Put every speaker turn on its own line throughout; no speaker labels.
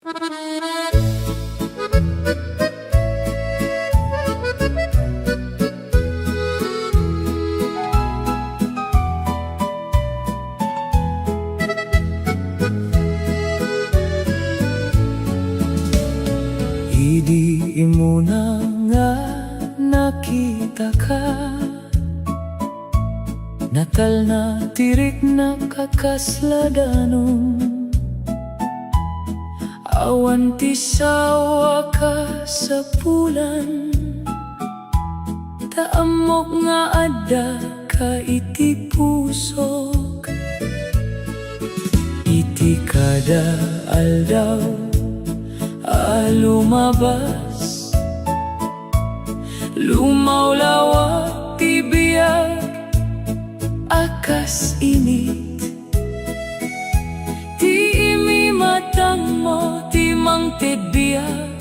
Idi mo na nga nakita ka, natal na tirik na kakasladanong awan ti sawa ka sa pulan, taamok nga adda ka iti pusok, iti kada aldaw lumabas, lumawlawak ti biyag akas init, ti imi matang mo ti mangted biyag,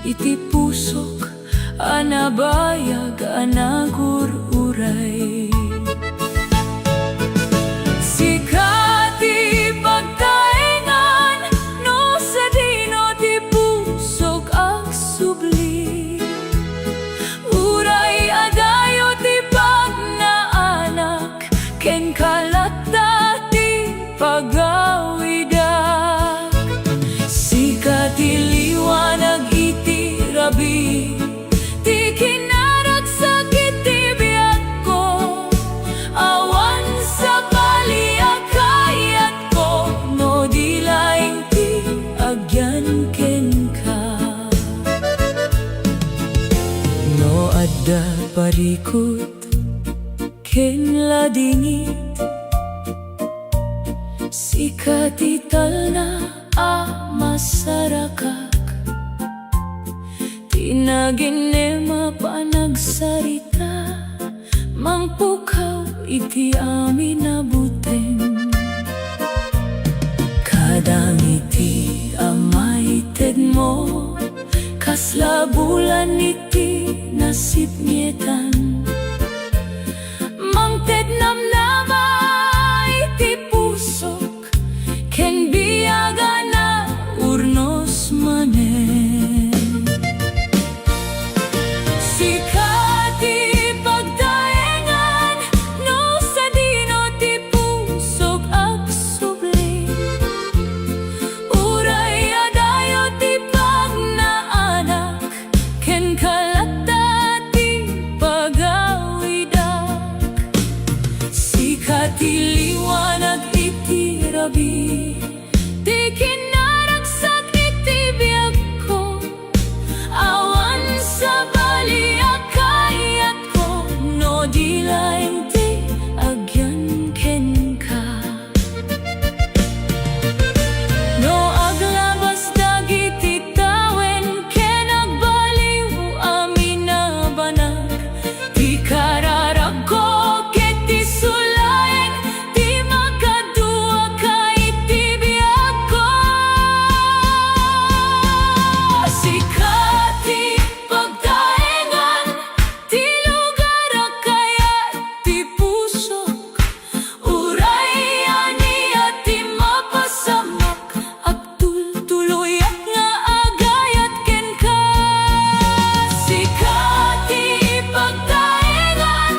iti pusok anabayag anagururay. Sikati pagtaengan no sa dino ti pusok ang subli, uray adayo ti pagnaanak ken kalata ti pagawidak. Sikati liwanag iti rabi, ti kinaragsak iti biyag ko, awan sa paliakayat ko, no di laing ti agyan ken ka. No adda parikot ken ladingit, sikati tal na masarakak, tinaginema panagsarita, mangpukaw iti amin na buteng. Kadang iti amaited mo, kaslabulan iti nasipnyetan, mangted namnama iti pusok, ken biyaga na urnos manen. Sikati pagtaengan no sa dino ti pusok ak subli, uray adayo ti pagnaanak ken kalata ti pagawidak. Sikati liwanag iti rabi, ti kinaragsak iti biyag ko, awan sa baliakayat ko, no di laing ti agyan ken ka. No aglabas dagiti tawen ken agbaliw amin na banag, ti kararag ko ket ti sulaeng, ti makadua ka iti biyag ko. Sikati pagtaengan ti lugar akayat ti pusok, uray ani at ti mapasamak, at tultuloyak nga agayat ken ka. Sikati pagtaengan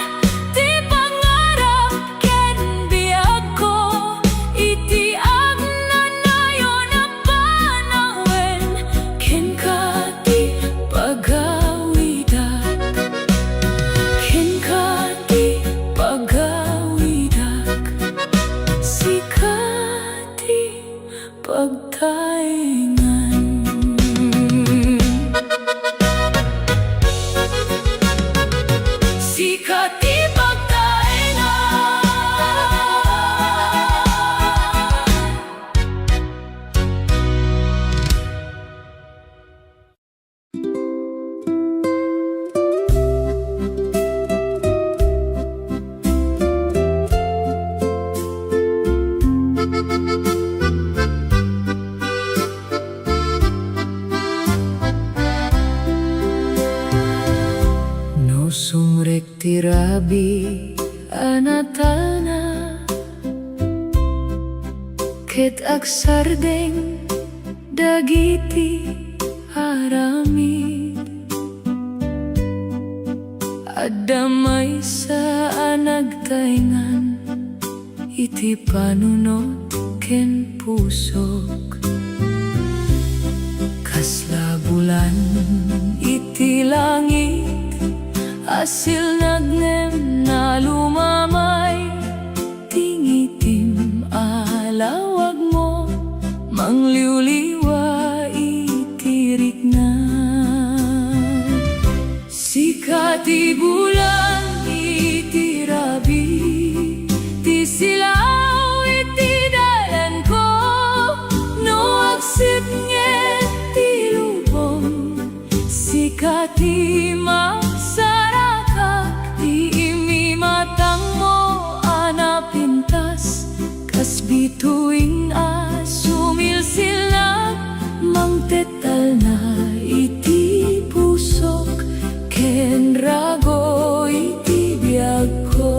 ti pangarap ken biyag ko, iti agnanayon a panawen ken ka ti pagawidak, ken ka ti pagawidak. Sikati pagtaengan. Sikati no sumrek ti rabi anatana, ket agsardeng dagiti aramid addamay sa anagtaingan iti panunot ken pusok kasla bulan iti langit asil nagnem na lumamay tingitim alawag mo mangliwliwa itirik na sikati bulan iti rabi ti silaw iti dalan ko no agsip nget ti lubong sikati masarakak ti imi matang mo anapintas kas bituing sumilsil na mangtetal na iti pusok ken rago iti biag ko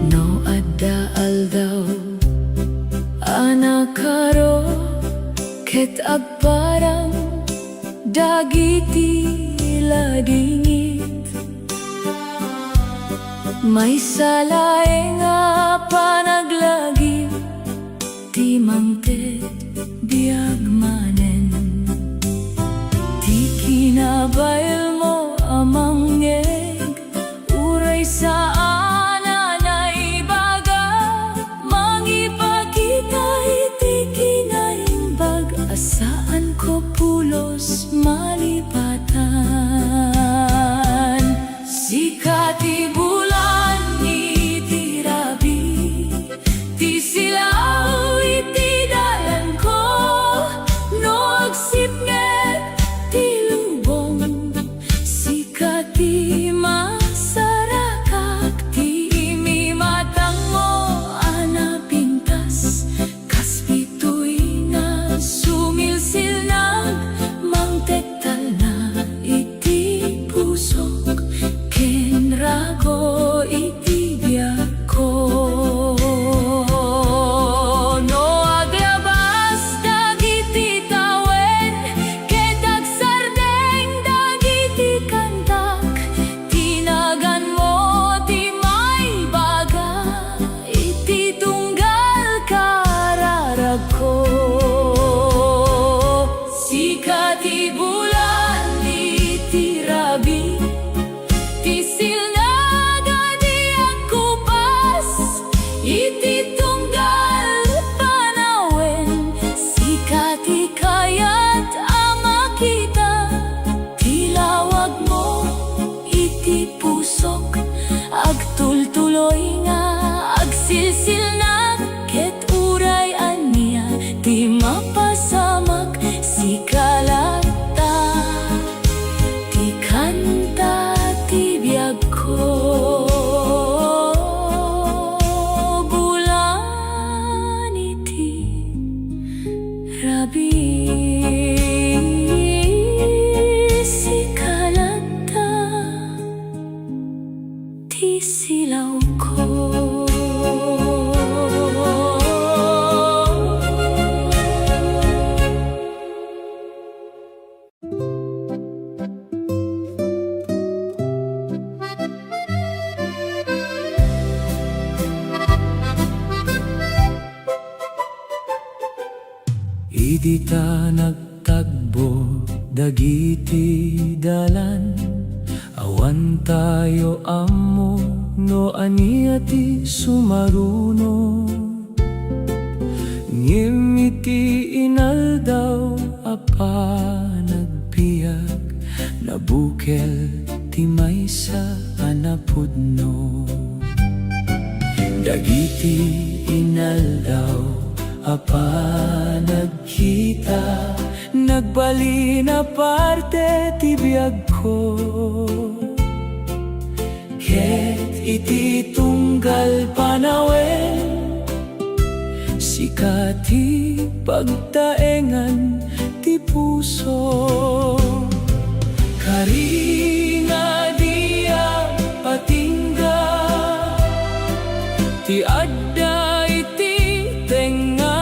no adda aldaw anakaro ket agparang dagiti ladingit may salaeng panaglagip ti mangted biag manen ti kinabayal mo amangeg uray sa ananay baga mangipakita iti kinaimbag asaan ko pulos malipatan sikati bulan iti rabi ti silaw iti dalan ko no agsip nget ti lubong sikati masarakak ti imi matang mo anapintas kas bituy nga sumilsil na mangtektal na iti pusok ken rago iti biag ko no aglabas dagiti tawen ket agsardeng dagiti kantak tinagan mo ti may baga iti tunggal kararag ko sikati bulan iti rabi ti silnaga di agkupas iti tunggal panawen sikati kayat amakita ti lawag mo iti pusok agtultuloy nga agsilsil na ket uray ania ti mapasamak sikalata ti kanta ti biag ko bulan iti rabi sikalata ti silaw ko
Idi ta nagtagbo dagiti dalan awan tayo ammo no ania ti sumaruno ngimiti inaldaw apa nagbiag nabukel ti maysa anapudno dagiti inaldaw apa nagkita nagbali na parte ti biag ko ket iti tunggal panawen sikati pagtaengan ti puso karinga dia patingga ti adda iti tenga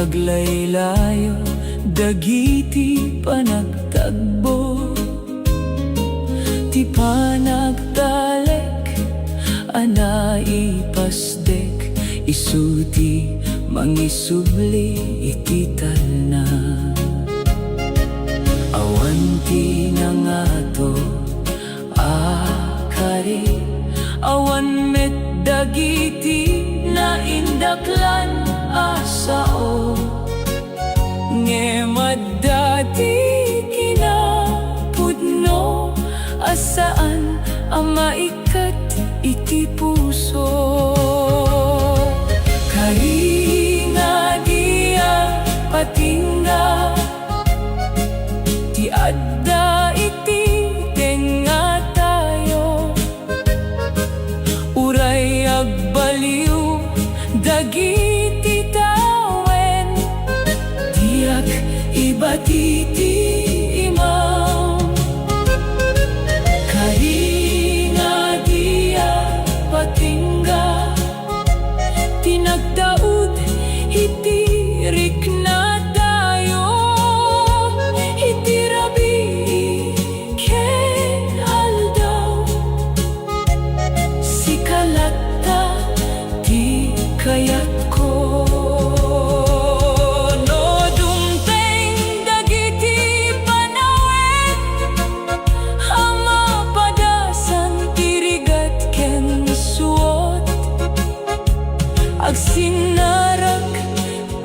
aglaylayo, dagiti panagtagbo. Ti panagtalek, ipasdek, isuti mangisubli iti talna. Awan ti nangato akari, awan met dagiti na indaklan asao. Ngemadati kinapudno, asaan ang maikat iti puso. Karinga dia patingga, ti adda iti tenga tayo. Uray agbaliw dagiti tawen, tiyak ibatiti imam. Karinga dia patingga, tinagdaud iti rikna tayo. Iti rabi ken aldaw, si kalatta ti kayat ko. No dumteng dagiti panawen, ama padasan tirigat ken suot. Agsinarag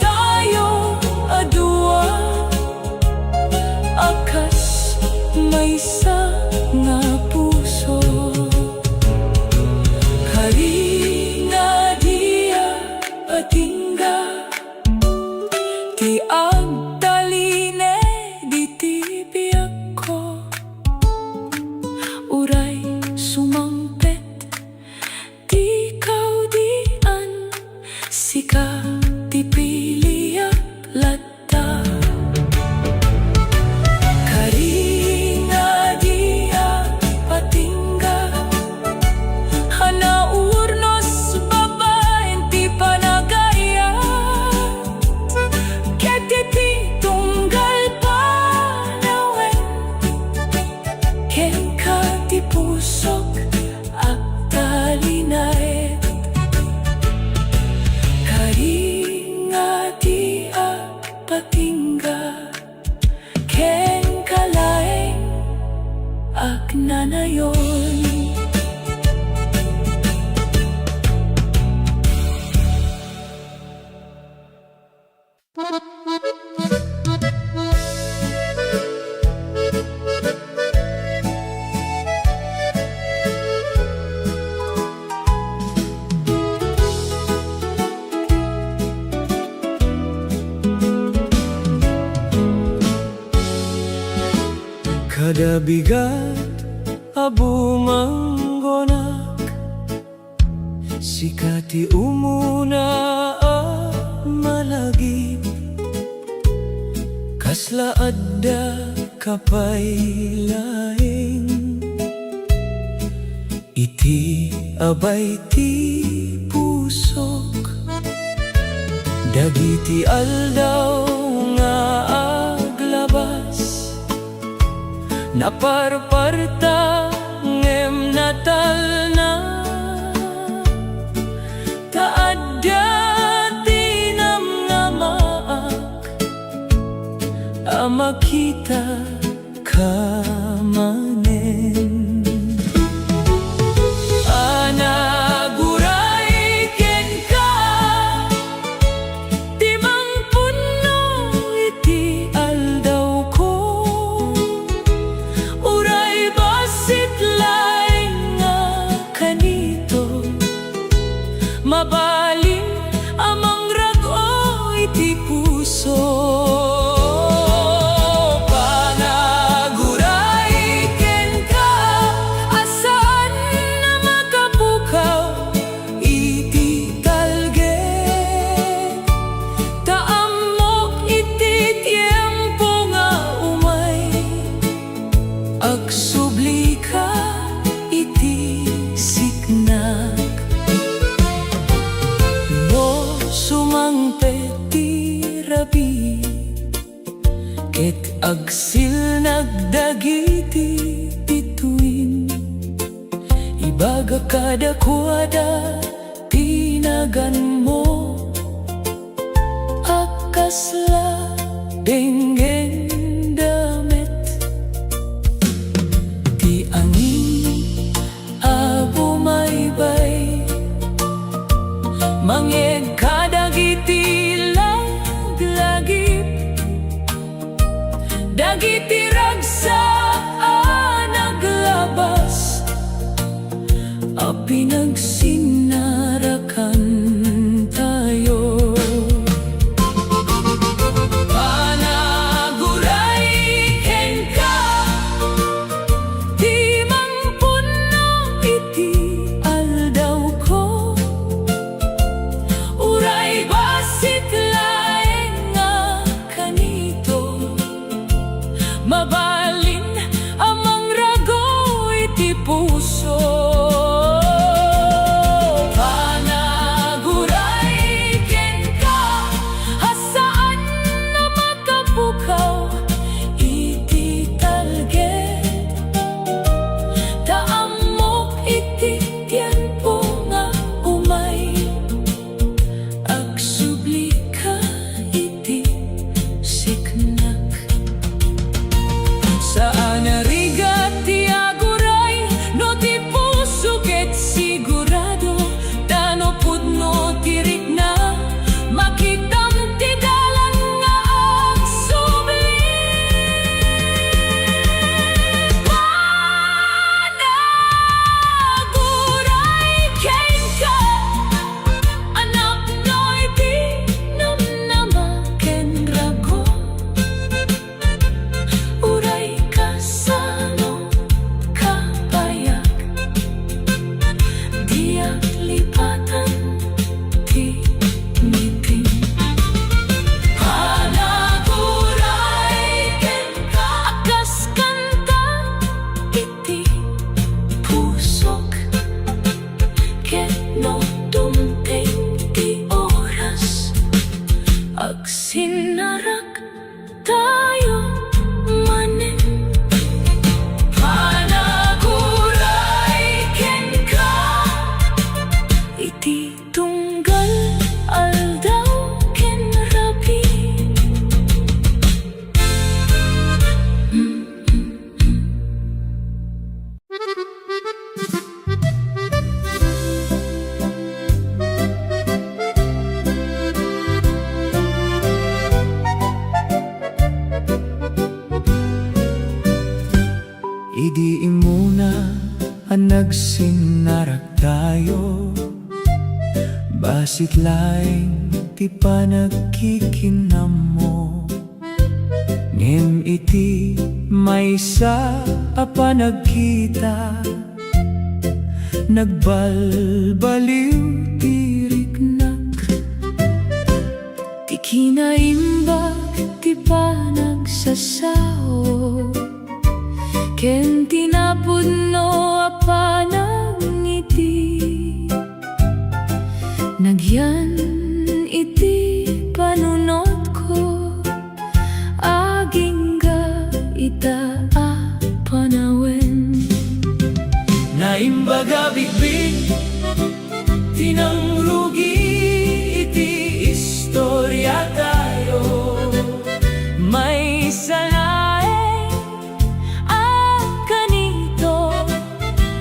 tayo adua, akas maysa nga puso. Karinga dia patingga, ti agtaline diti biyak ko. Uray sumangpet di kaudian, sika ti piliyak latta. Karinga dia patingga, hanaurnos babaen ti panagaya. Keti ti tunggal panawen, ken ka ti pusok at talinaet. Karinga dia patingga, ken kalaeng agnanayon. Kada bigat abu manggonak, sikati umuna malagip. Kasla adda kapay laeng, iti abay ti pusok. Dagiti aldaw nga aglabas, naparparta ngem natal na. Taadda tinamnamaak, amakita kamanen. Anaguray ken ka, timang puno iti aldaw ko. Uray basit laeng nga kanito, mabalin amang rago iti puso. Panaguray ken Ket agsil nagdagiti bituin, ibaga kada kuada tinagan mo, akasla denggen damit, ti angin abo maybay, mangeg kadagiti lagip, dagiti ragsa naglabas, a pinagsinarakan tayo. Panaguray ken ka, di mampuno iti aldaw ko, uray basit laeng nga kanito, mabalin amang rago iti puso. Saan narigat ti aguray, no ti puso ket sigurado, tano pudno tirik na, makitam ti dalan nga agsubli. Panaguray ken ka, anak noy ti namnama ken rago, uray kasano kapayak, diyak lipatan ti ngiting. Panaguray ken ka, akas kanta iti pusok, ket no dumteng ti oras, agsinarak tayo manen. Panaguray ken ka, iti tunggal aldaw ken rabi. Idi imuna ang nagsinarak tayo, basit laeng ti panagkikinam mo, ngem iti maysa a panagkita, nagbalbaliw ti riknak, ti kinaimbag ti panagsasao, ken tinapudno a panangiti, nagyan iti panunot ko, agingga ita a panawen. Naimbaga bigbig, tinangrugi iti istorya tayo, may salaeng kanito,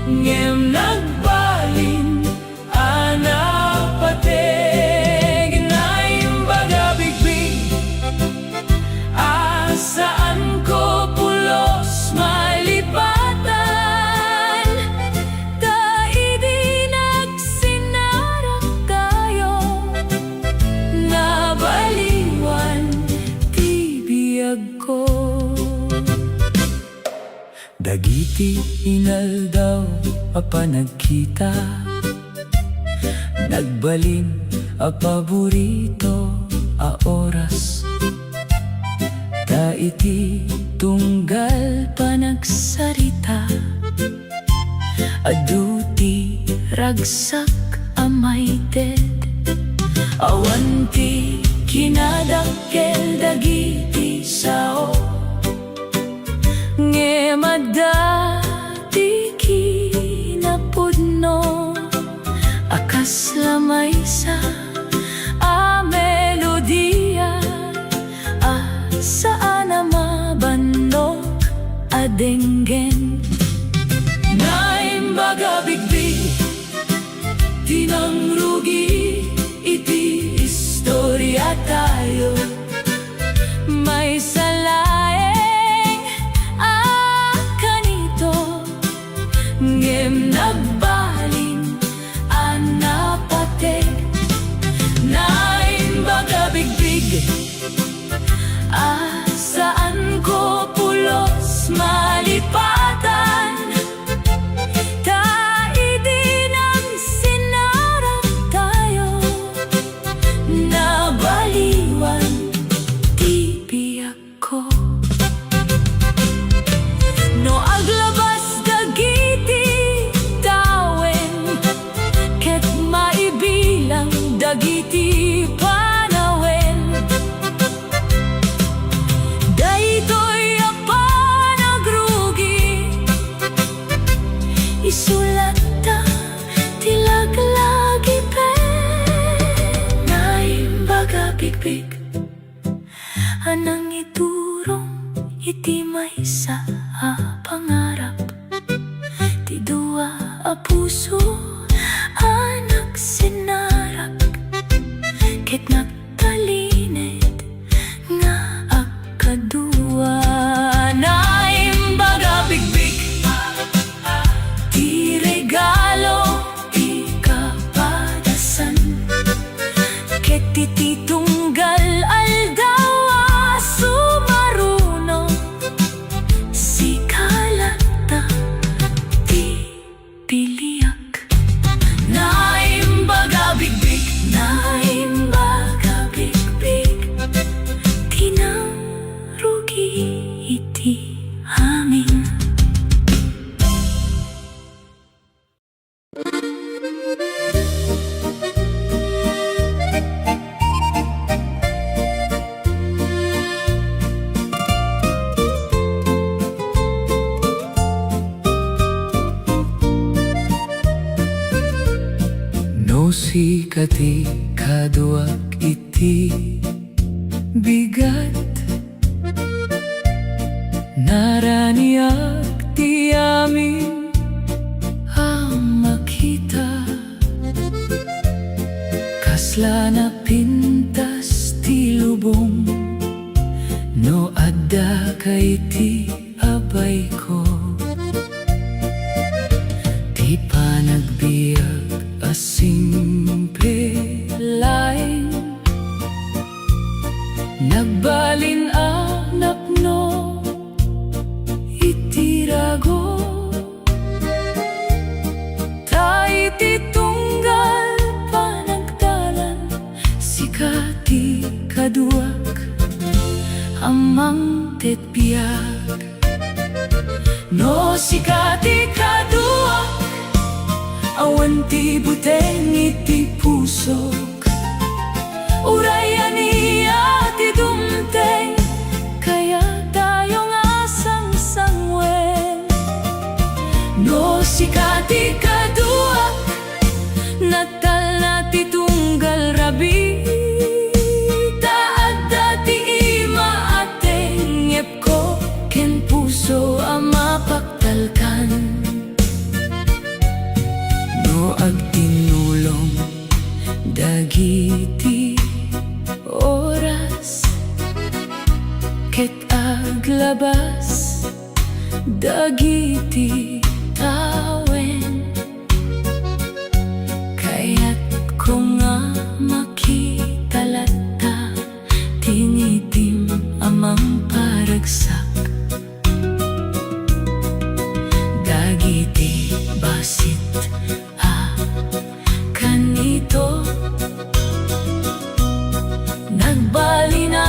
ngem nagbalin anapateg. Naimbaga bigbig, asaan ko pulos malipatan, ta idi nagsinarak tayo, nabaliwan ti biyag ko. Dagiti inaldaw a panagkita, nagbalin a paborito a oras, ta iti tunggal panagsarita, aduti ragsak amay ted, awan ti kinadakkel dagiti sao,
dati kinapudno akas lamay sa melodiya saan na mabandok adenggen naimbaga bigbig tinang rugi iti istorya tayo may salaeng kanito ngem nagbalin anapatek naimbaga bigbig saan ko pulos malipatan taidi ng sinarap tayo nabaliwan di biyak ko no aglabas dagiti tawen ket maibilang dagiti panawen daitoi panagrugi isulat ta tilaglagi pe naimbaga bigbig anang iturong iti maysa pangarap ti dua a puso anak sinarap ket nagtalined nga akadua naimbaga bigbig ti regalo ti kapadasan ket ti tunggal aldawa sumaruno si kalata ti piliak naimbaga bigbig naimbaga bigbig tinang rugi iti amin
no sikati kaduak iti bigat naraniak ti amin makita kasla na pintas ti lubong no adda kay ti abay ko ti panagbiag simple laing nagbalin napno itirago tay titunggal panagdalan sikati kaduak amang tetbiag no sikati kaduak awan ti buteng iti pusok urayan niya ti dumteng kaya tayo nga sang-sangwen no sikati kaduak natal na ti tunggal rabi taad dati ima ateng ngep ko ken puso amapaktalkan agtinulong dagiti oras ket aglabas dagiti tawen kaya't ko nga makitalata tingitim amang paragsak dagiti basit kanito nagbali na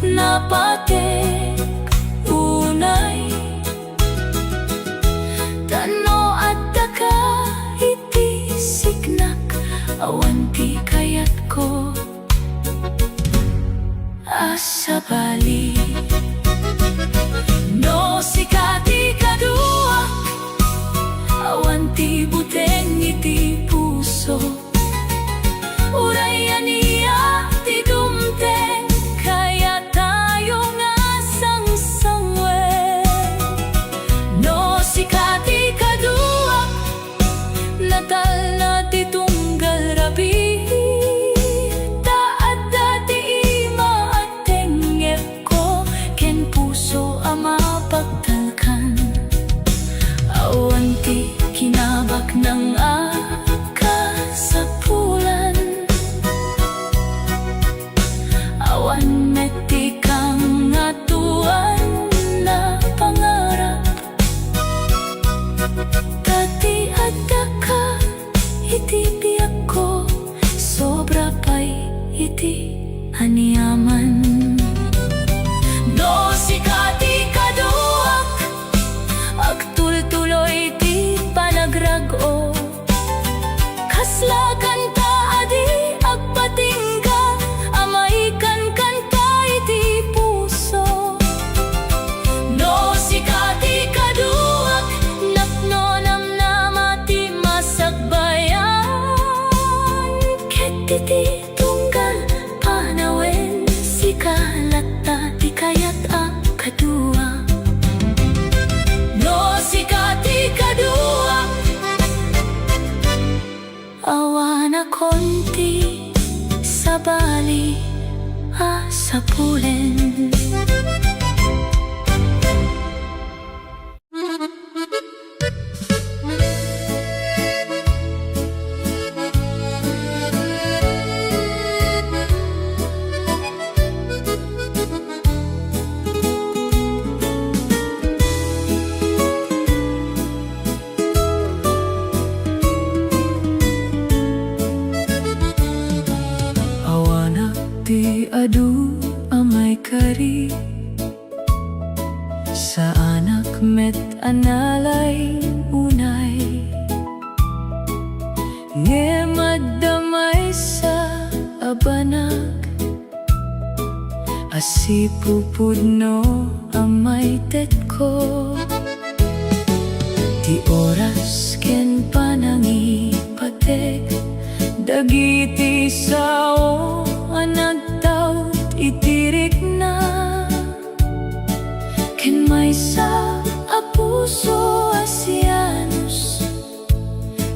napatek unay tano at daka iti signak awan ti kayat ko asa bali no sikati
asapulen.
Di adu amay kari sa anak met analay unay nge madamay sa abanak asipupudno amay tet ko di oras ken panangi patek dagiti sao anagtaw itirik na ken may sa apuso asianus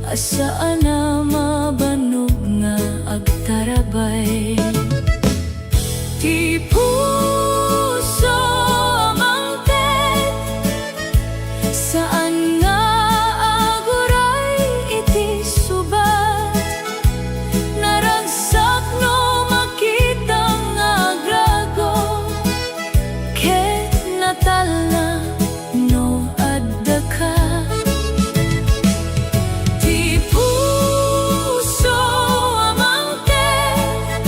asaan na mabanog nga agtarabay ti puso amangted saan nga aguray iti subat naragsak no no adda ka ti puso amangted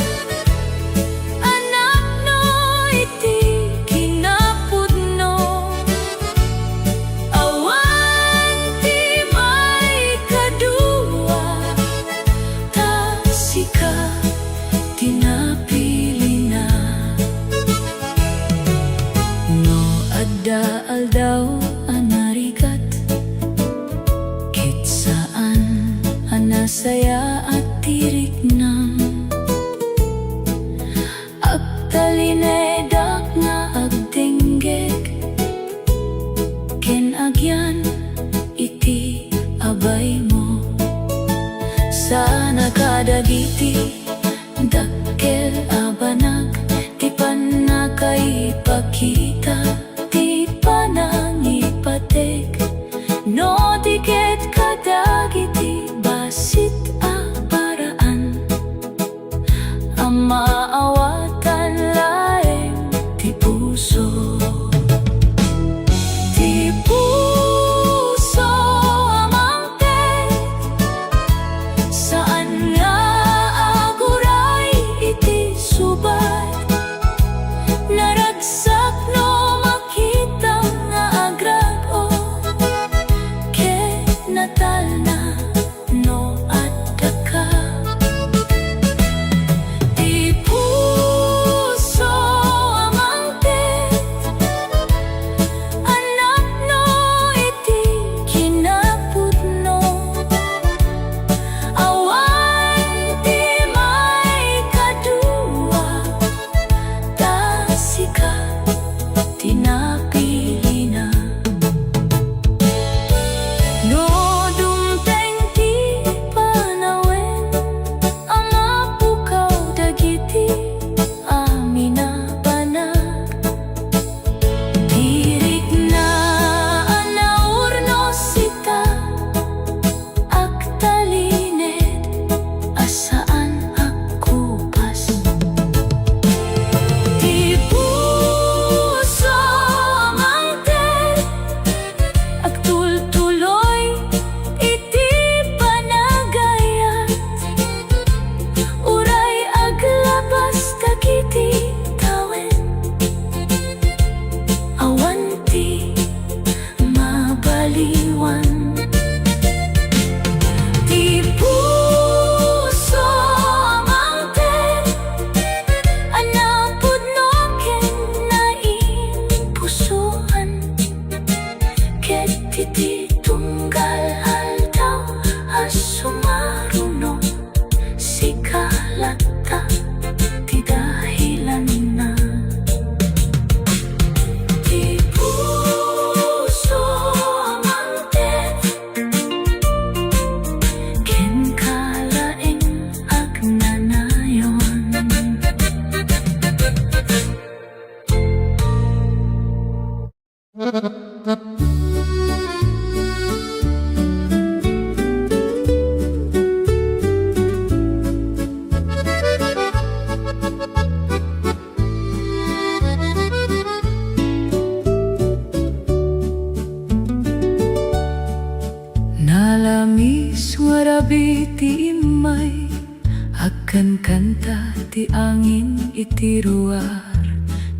ti angin iti ruar,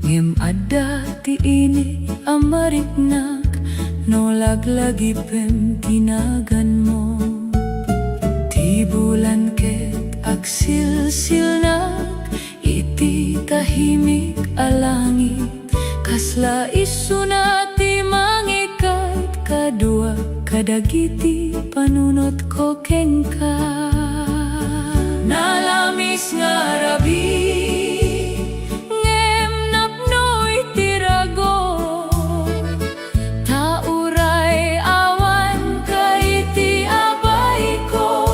ngem adda ti ini amariknak, no laglagipem tinagan mo. Ti bulan ket agsilsilnak, iti tahimik alangit, kasla isuna ti mangikat, kadua kadagiti panunot ko kengka. Nalamis nga rabi, ngem napnoy tirago, tauray awan kay ti abay ko,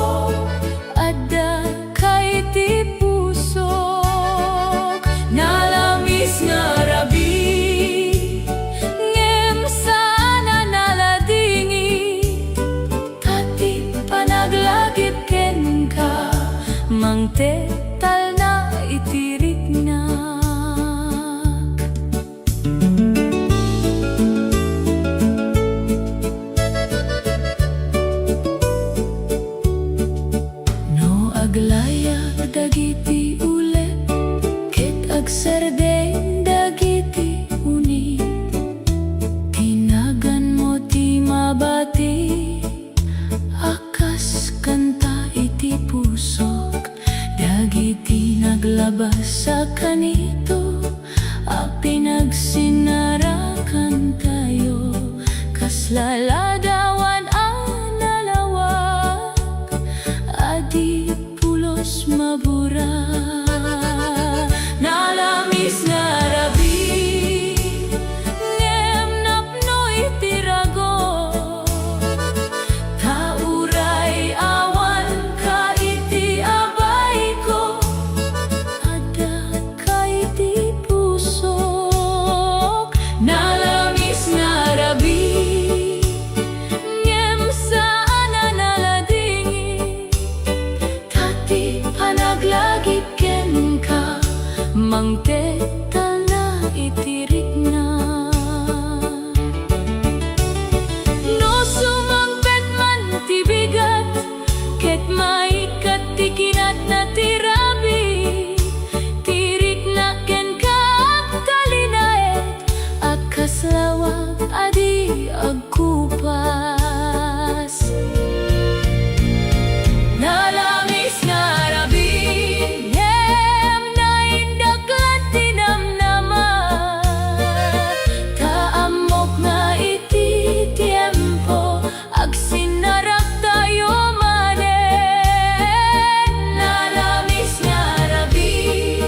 adda kay ti pusok. Nalamis nga rabi, ngem sana naladingi, tati panaglagip ken ka, mangtetal na itiriknak. No aglaya dagiti ulet, ket agsardeng dagiti uni, tinagan mo ti mabati, akas kanta iti pusok. Dagiti naglabas sa kanito, pinagsinarakan tayo, kaslaladawan ang nalawag, adi pulos mabura. Nalamis nga rabi, ngem napnoy tirago, tauray awan ka iti abay ko, adda kay ti pusok. Nalamis nga rabi, ngem sana naladingi, tati panaglagip ken ka, mangtetal na itiriknak. No sumangpet man ti bigat, ket maikat ti kinat na tirabi, tiriknak ken ka agtalinaet, agkaslawag adi agkupas. Nalamis nga rabi, ngem naindaklan ti namnaman, kaamok nga iti tiempo, agsinarak tayo manen. Nalamis nga rabi,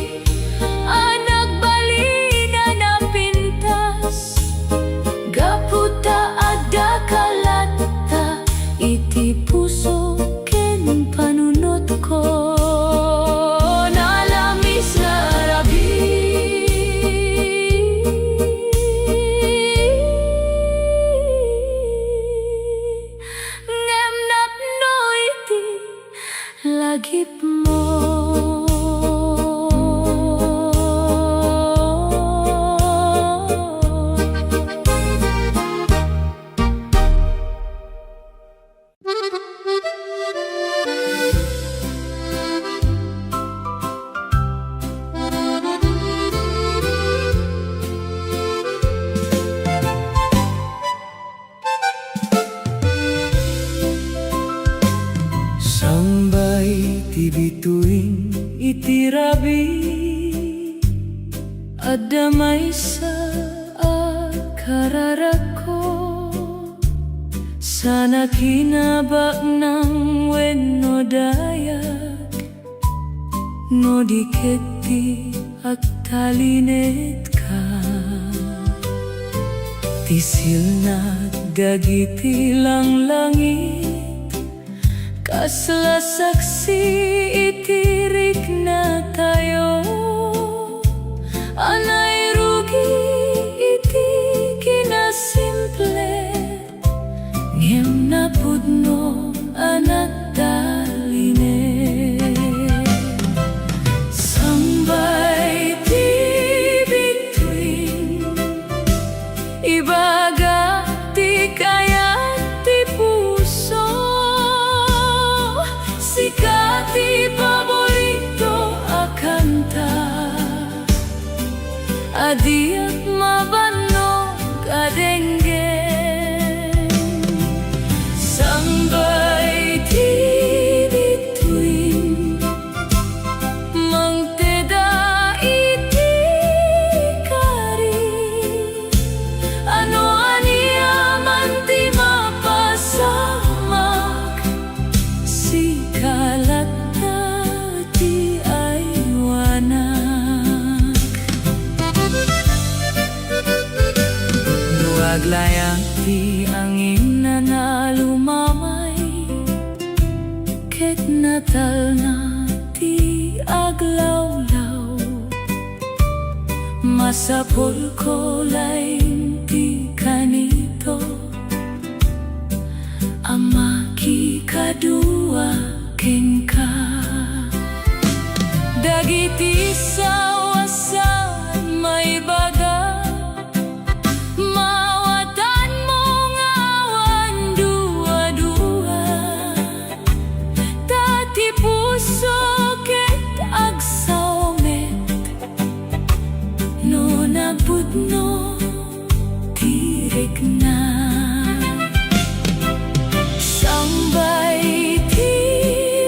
nagbalina na pintas, gaputa adda kalata, iti puso ken panunot ko. Nalamis nga rabi, ngem napnoy ti lagip mo. Sambay ti bituin iti rabi, adda maysa akararako, sana kinabak ng wenno dayak, no diketi agtalinet ka, tisil na dagiti lang langit, kasla saksi itirik na tayo, anay rugi iti kinasimple, ngem napudno anak daline. Sambay ti bituin, ibaga ti kayat ti puso, sikat ti paborito akanta, Adiak mabanog adenggen Sangbay ti bituin Mangteda iti kari Ano aniya man ti mapasamak Si kalat na ti aywanak Nuaglayang ti angin na lumamay Ket natal na ti aglawlaw Masapul ko laing ti kanito Amaki kadua kengka Dagiti sawasan may baga Mawatan mo ngawan dua-dua Dati puso ket agsawmet No nagpudno tirek na Sangbay ti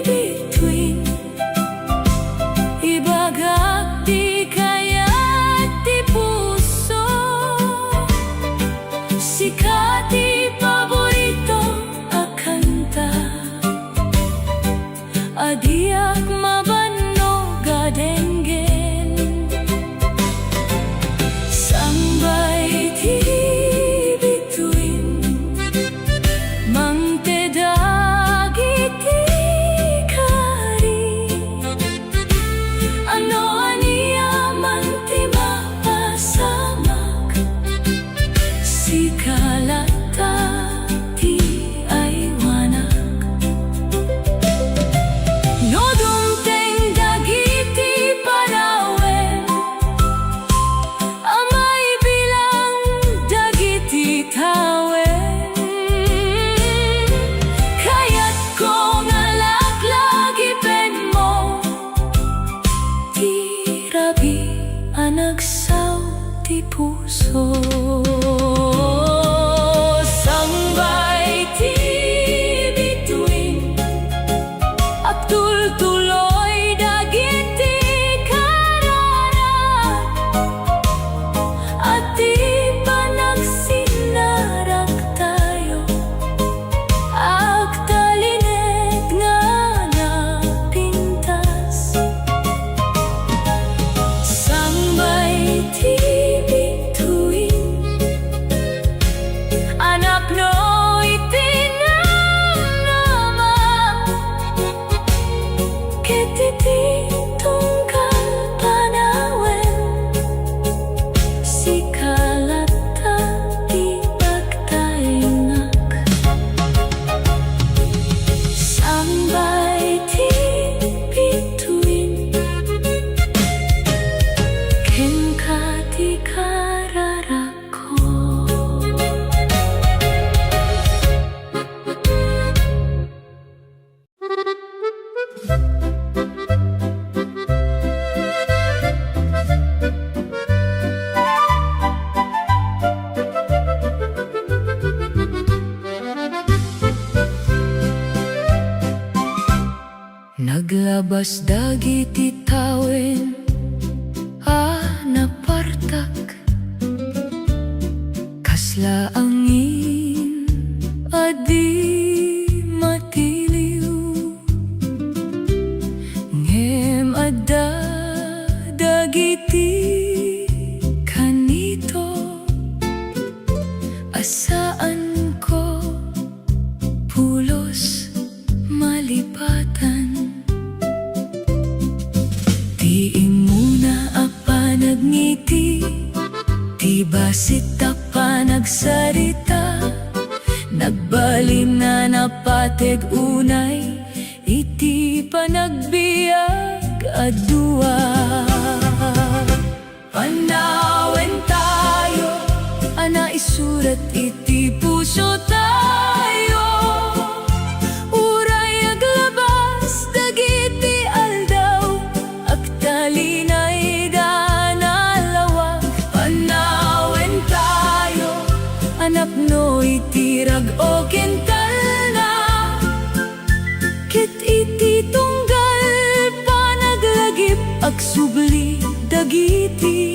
bituin Ibagak di kayat ti puso Sikat ti paborito akanta Adiak mabanog adenggen Sangbay ti bituin Mangtedag iti kari Ano aniya man ti mapasamak Si kalata ti aywanak No dumteng dagiti panawen Amay bilang dagiti tawen Kaya't ko nga laklagipen mo Ti rabi anagsaw ti puso Sangbay ti bituin Agtultuloy dagiti karara At di pa nagsinarak tayo Agtalinet nga napintas Sangbay ti bituin Anak no itinamnama Ketiti tungkal panawen Si kalata di pagtaingak Sangbay ti bituin Kengka ti kararako Naglabas dagiti tawen napartak Kasla angin adi matiliw Ngem adda dagiti kanito Asaan ko pulos malipatan Ti imuna apa nagngiti Ti basit apa nagsarita Nagbalin na napateg unay Iti panagbiag adua Panawen tayo Ana isurat iti puso tayo Uray aglabas dagiti aldaw Agtalinay danalawag dagiti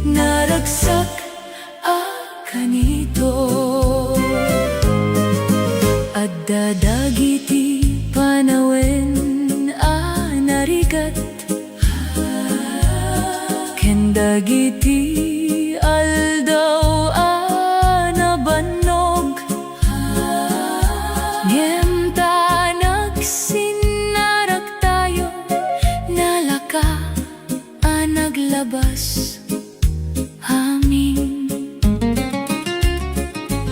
naragsak kanito. Adda dagiti panawen narigat ken dagiti aldaw nabannog ngem ta nagsinarag tayo nalaka naglabas amin.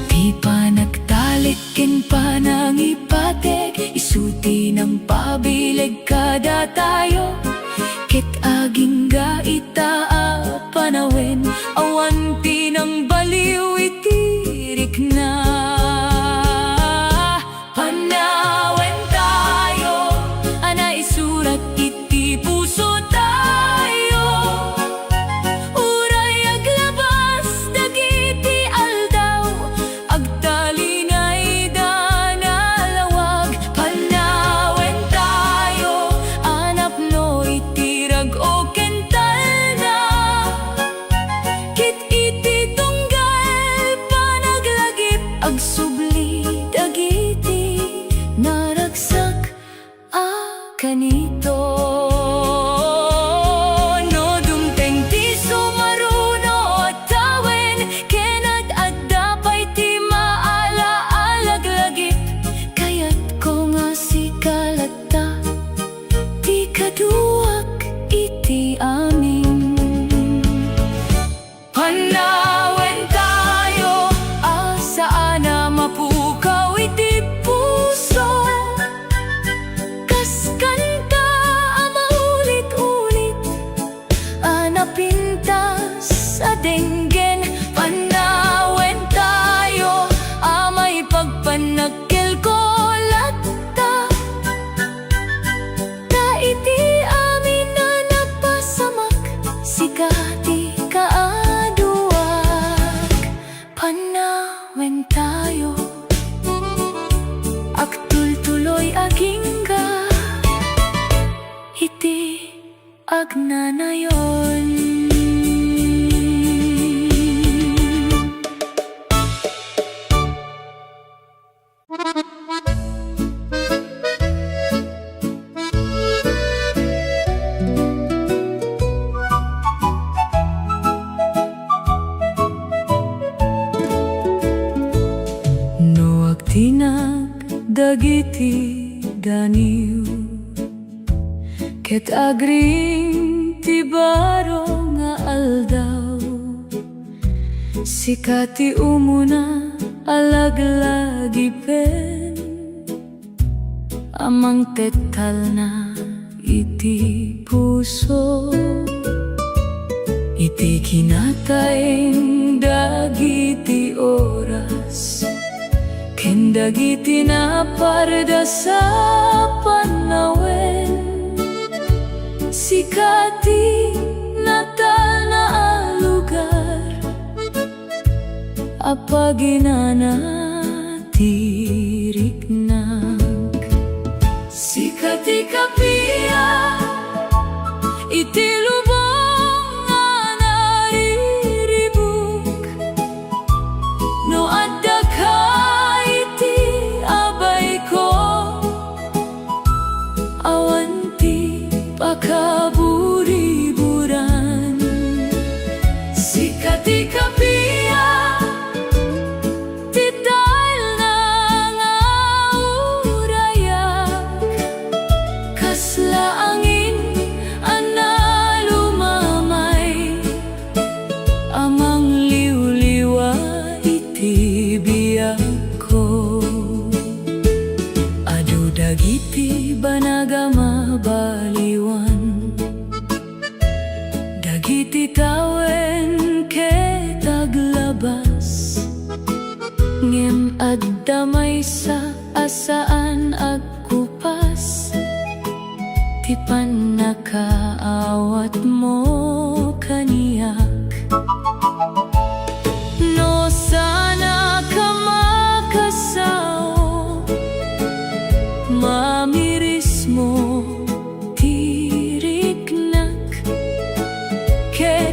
Di pa nagtalik ken pa nangipatek isuti ng pabileg kada tayo ket aging gaita panawen awan pinang baliw itirik na panawen tayo ana isurat iti puso tayo uray aglabas dagiti aldaw agtalinay danalawag panawen tayo anap no itirag o kental na kit iti tunggal panaglagip agsubli dagiti naragsak kanito. No dumteng ti sumaruno at tawen kenat adda pa'y ti maala-alaglagip kayat ko nga si kalata ti kaduak iti amin. Panawen tayo saan na mapukaw iti puso kas kanta maulit-ulit napintas sa denggen. Panawen tayo may pagpanagkel ko latta ta iti amin na napasamak sikati kaaduak. Panawen tayo agtultuloy agingga iti agna na yon. No agtinag dagiti daniw ket agring ti baro nga aldaw sikati umuna alaglagi-pen amang tetal na iti puso iti kinataeng dagiti oras ken dagiti naparda sa panawen sikati natal na lugar apaginana tiriknag sikati kapia iti lubong nga nariribuk no adda ka iti abay ko awan ti pakaburi-buran sikati kapia tital na nga urayak kaslaangin lumamay amang liw-liwa iti biyak ko adu dagiti banagama baliwan dagiti tawen ket aglabas ngem adda maysa asaan agkupas ti pannakaawat mo kaniyak no sana ka makasao mamiris mo tiriknak ket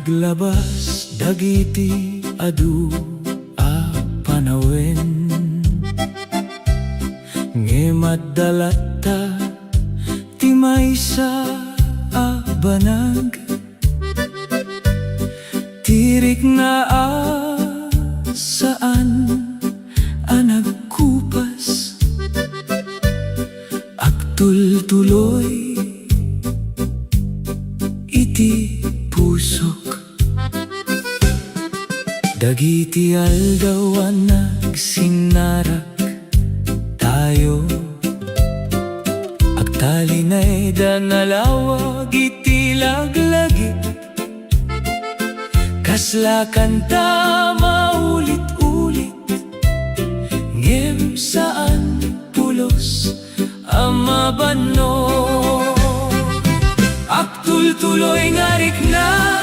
naglabas dagiti adu a panawen, nge madalata ti maysa a banag, tirik na saan a nagkupas, agtul-tuloy iti pusok. Dagiti aldaw a nagsinarak tayo, agtalinay da nalawag iti laglagi, kasla kanta maulit-ulit, ngem saan pulos ang mabano. Agtul-tuloy ngarik na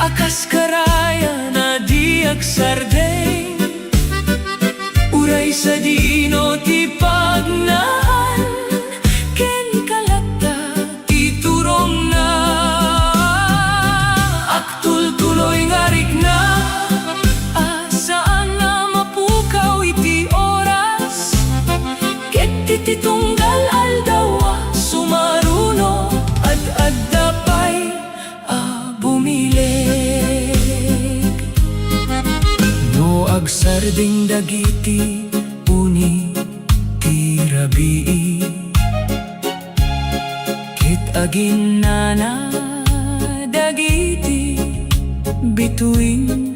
akas karaya na di agsardeng, uray sa dino ti pagnaan, ken kalata ti turong na. Agtul-tuloy ngarik na saan na mapukaw iti oras, ket ti tunggal aldawa sumaruno at addapay bumilig. No agsarding dagiti uni ti rabii, ket agina na dagiti bituin,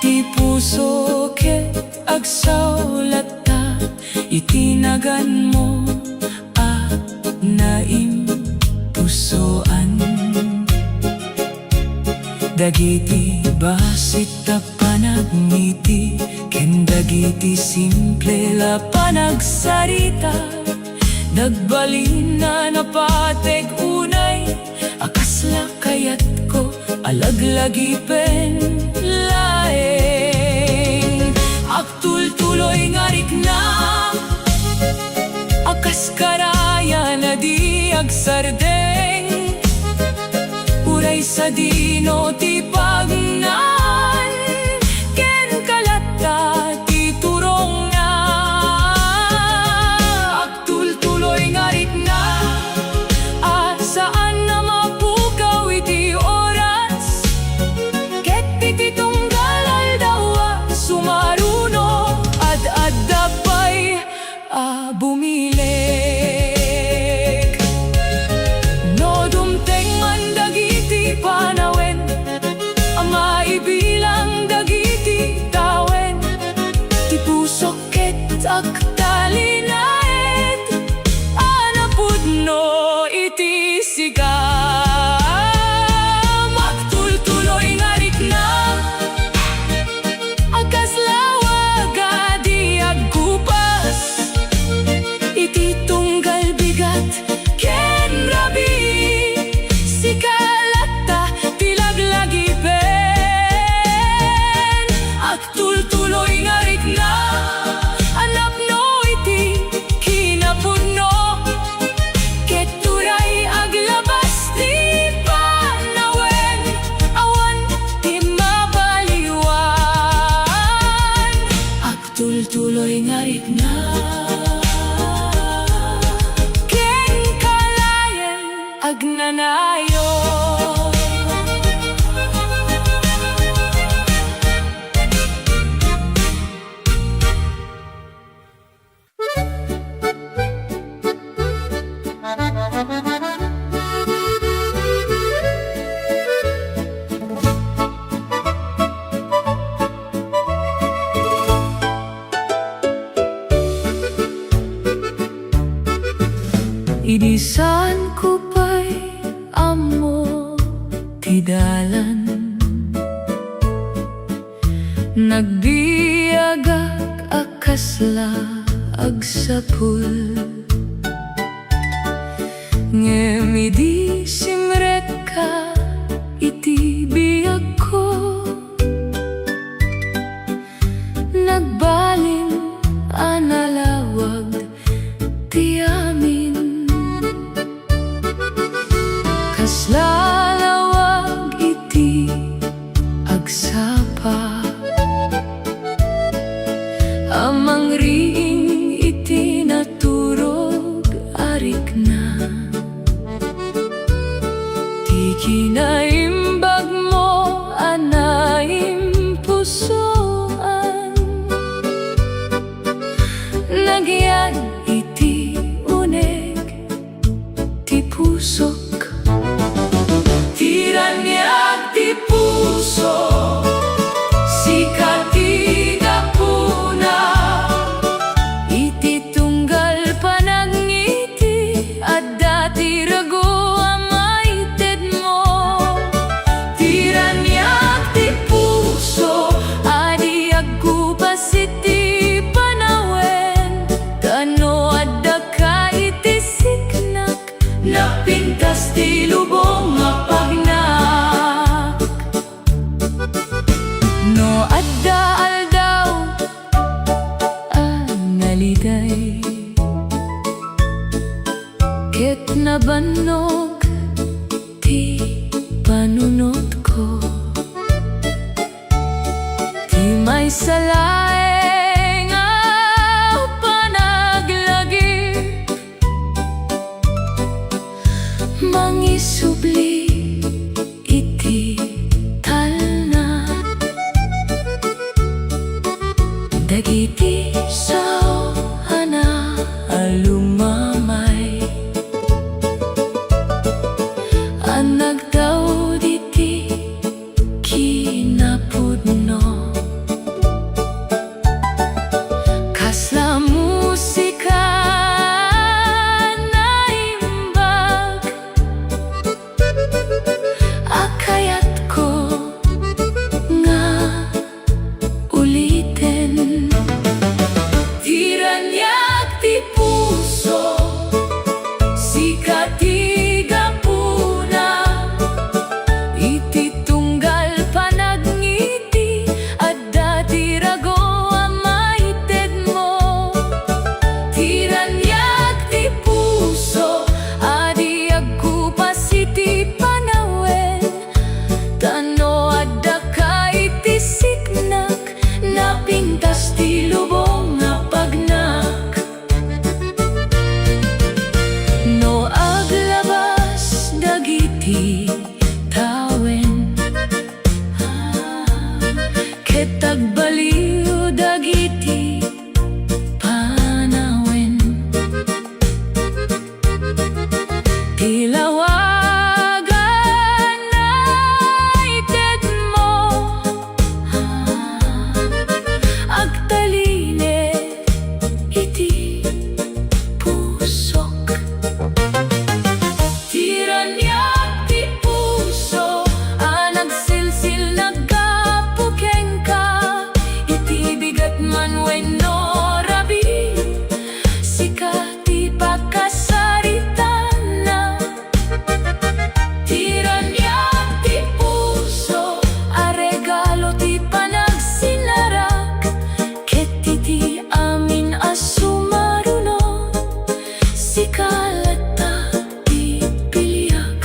ti puso ket agsawlata itinagan mo naimpusoan. Dagiti basit a panagngiti, ken dagiti simple la panagsarita, nagbalin na napateg unay, akasla kayat ko alaglagi pen laeng. Agtul-tuloy ngarik na akas karaya na di agsardeng, uray sa dino ti pagnaan, ken kalata ti turong na. Agtul-tuloy ngarik na saan na mapukaw iti oras, ket ti tunggal aldawa sumaruno at addapay bumilig. No dumteng man dagiti panawen, ang maibilang dagiti tawen, ti pusok ket agtalinaed, anapudno iti sigam. Agtul-tuloy ngarik na agaslawag adi agkupas, iti tunggal bigat ken rabi, sikalata tilaglagi pen. Agtul-tuloy ngarik na anapno iti kinapudno, ket turay aglabas ti panawen, awan ti mabaliwan. Agtul-tuloy ngarik na ken kalayen agnanayo. Idisan ko pa'y amo ti dalan, nagbiagak akasla agsapul, ngem idi simret ka iti biag ko, nagbalin analawag ti amin, kasla
Nagyan iti uneg ti pusok.
Tiranyag ti puso, sikat ti gapuna.
Iti tunggal panagngiti at dati rago amaited mo.
Tiranyag ti puso,
Adi agkupas iti panawen, tano adda ka iti siknak,
napintas ti lubong nga pagnak.
no adda aldaw naliday. Ket nabannog ti panunot ko, ti may salaeng panaglagi, mangisubli iti talna. Dagiti sao hana alumamay, ang nagdaw diti kinapudno. Kasla musika na imbag, akayat ko nga ulitin.
Tiranyag ti puso, sikat ti gapuna.
Iti tunggal panagngiti at dati rago amaited mo.
Tiranyag ti puso,
Adi agkupas iti panawen, tano adda ka iti siknak,
napintas ti lubong nga pagnak.
no aglabas dagiti tawen, ket agbaliw dagiti panawen. Tilawagan na ited mo, agtaline iti pusok.
Tiranyag ti puso,
Nagsilsil nagkapukeng ka, iti bigat man wenno rabi, sikat ti pagkasaritan na.
tiranyag ti puso,
Regalo ti panagsinarak, ket iti amin sumarunod, sikalata ti pilyak.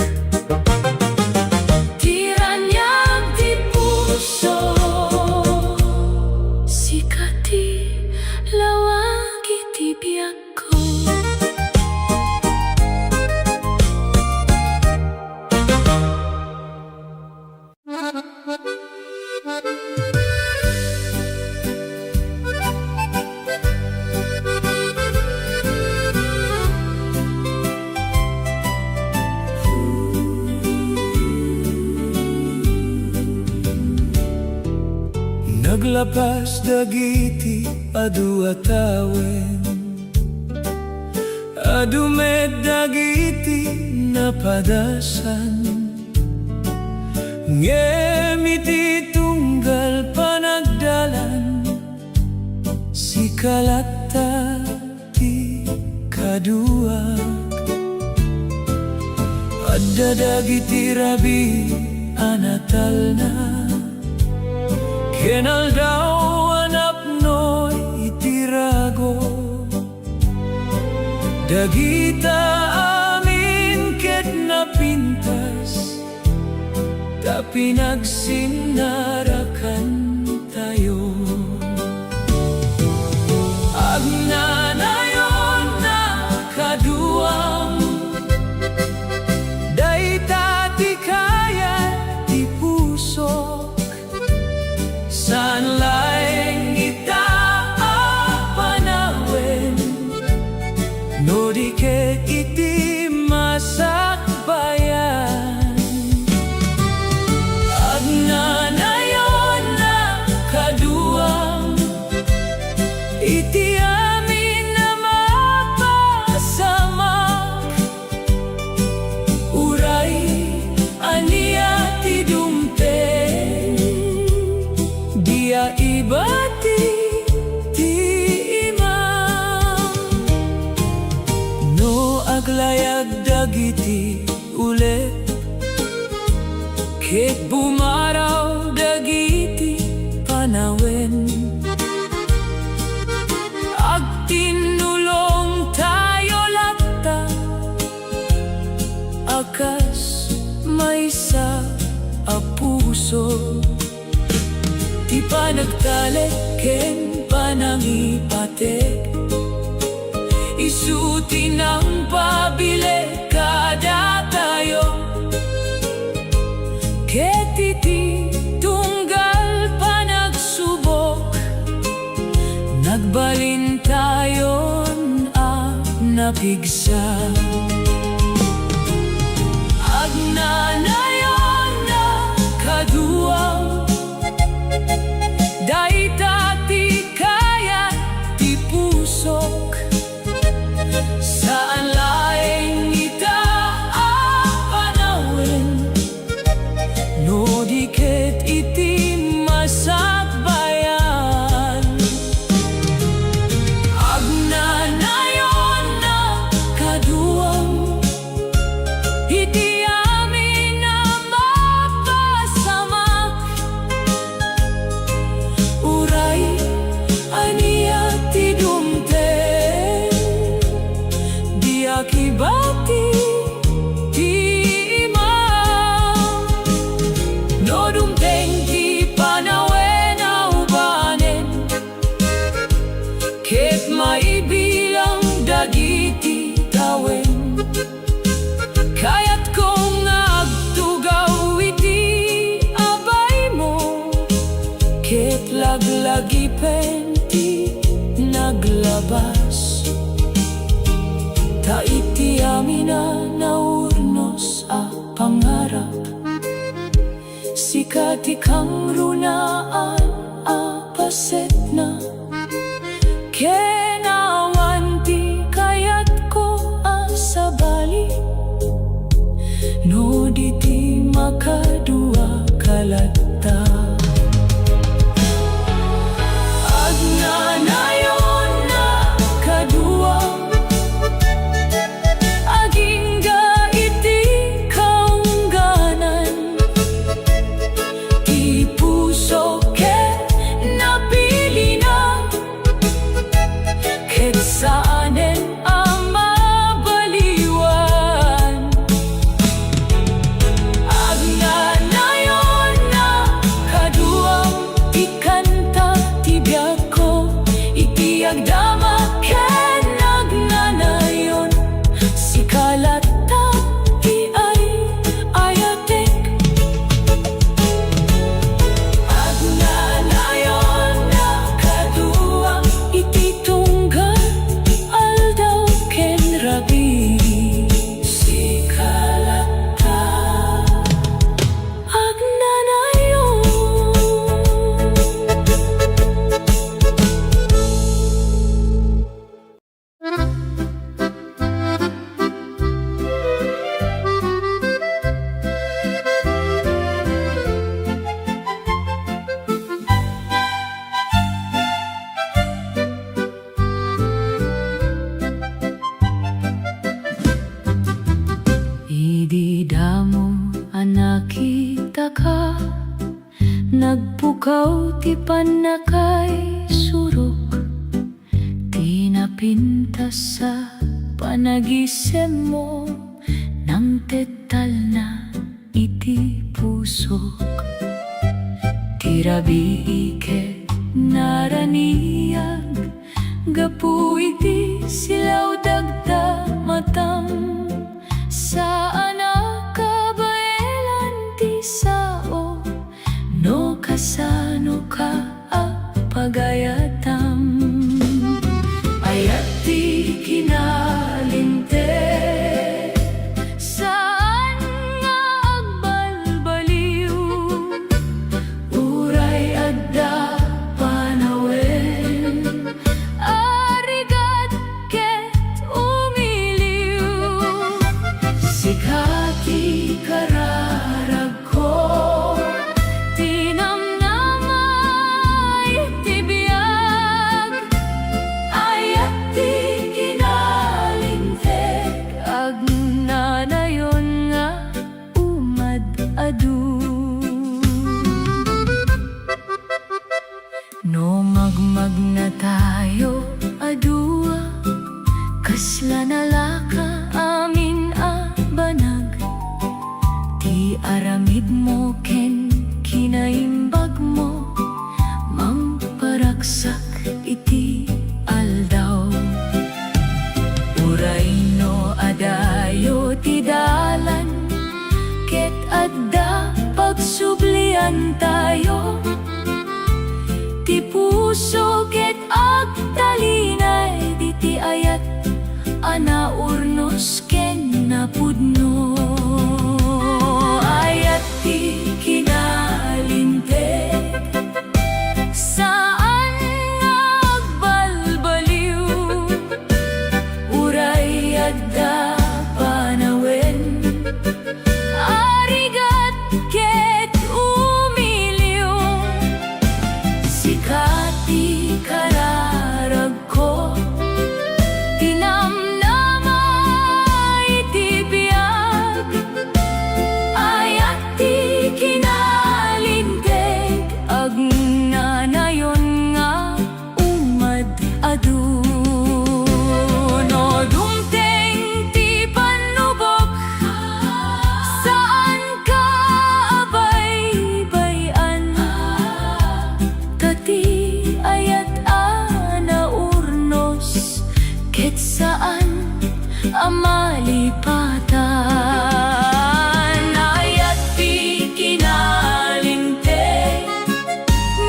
tiranyag ti puso.
Sikat ti lawag iti biyak ko.
Naglapas dagiti adu atawen, adu med dagiti napadasan. Ngemiti tunggal panagdalan, sikalata ti kadua. Adda dagiti rabi anatal na, kenal daw anapnoy itirago. Dagita amin ket napintas, ta pinagsinarakan tayo. Agnanayon na kaduam, dayta ti kaya ti puso. San laeng ita panawen, naglayag dagiti uli, ket bumaraw dagiti panawen. Agtinulong tayo latta, akas maysa a puso. Ti panagtalik ken panangipatek, isuti ng pabili kada tayo. Ket iti tunggal panagsubok, nagbalin tayon a napigsa. Agnanayon na kaduang, daitati kaya ti pusok. Saan laeng ita a panawin, no di ket iti masakbayan. Agnanayon na kaduang, iti amin na mapasamak. Uray aniya ti dumten, di akibati ti imam. No dumteng ti panawen a ubanen, ket maibilang dagiti tawen. Kaya't kong agtugaw iti abay mo, ket laglagipen ti naglabas. Ta iti amin na naurnos a pangarap, sikati kang runaan a paset na. Kenawan ti kayat ko a sabali, no di ti makadua kalatta. Agnanayon na kaduang, agingga iti kaungganan. Ti puso ket napili na, ket saanen ang mabaliwan. Agnanayon na kaduang, ikanta ti biag ko, iti agdama ken agnanayon. Si kalata ti ay ayatek. Agnanayon na kaduang, iti tunggal aldaw ken rabi. Si kalata agnanayon. Idi damo anakita ka, nagpukaw ti panakay surok. Tinapintas sa panagisem mo, nang tetal na iti pusok. Tirabi ike naraniyag, gapu iti silaw dagda matam. Saan akabaelan ti sao, no kasano ka a pagayatam. Ayat ti kinalinte, saan nga agbalbaliw. Uray adda panawen, arigat ke
kasla nalaka amin a banag, ti aramid mo ken kinaimbag mo, mamparaksak iti aldaw. Uray no adayo ti dalan, ket adda pagsublian tayo, ti puso ket agtalinay diti ayat ana urnos ken napudno. Ayat ti kinalinteg, saan nga agbalbaliw, uray adda panawen, arigat ket umiliw, sikati kararag ko, tinamnama iti biyag. Ayat ti kinalinteg, agnanayon nga umad adu. No dumteng ti panubok, saan ka abay-bayan, tati ayat ana urnos, ket saan amalipatan. Ayat ti kinalinteg,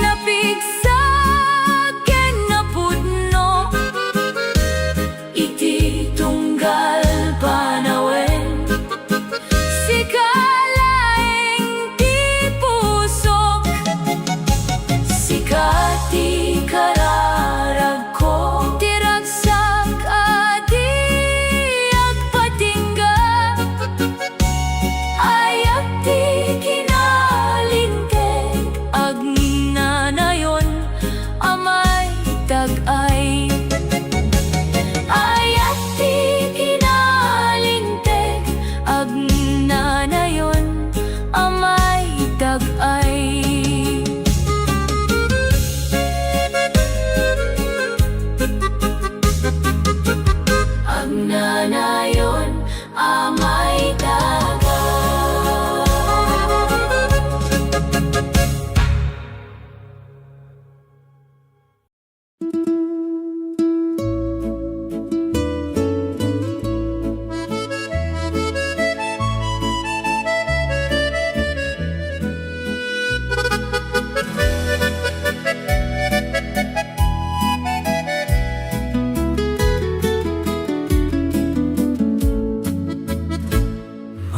napigsag ken napudno, iti tunggal panawen, sikalaeng ti pusok, sikati kararag ko, tiragsak adi agpatingga. Ayat ti kinalinteg, agnanayon amay tagay. Ayat ti kinalinteg, agnanayon amay tagay. Agnanayon amay tagay.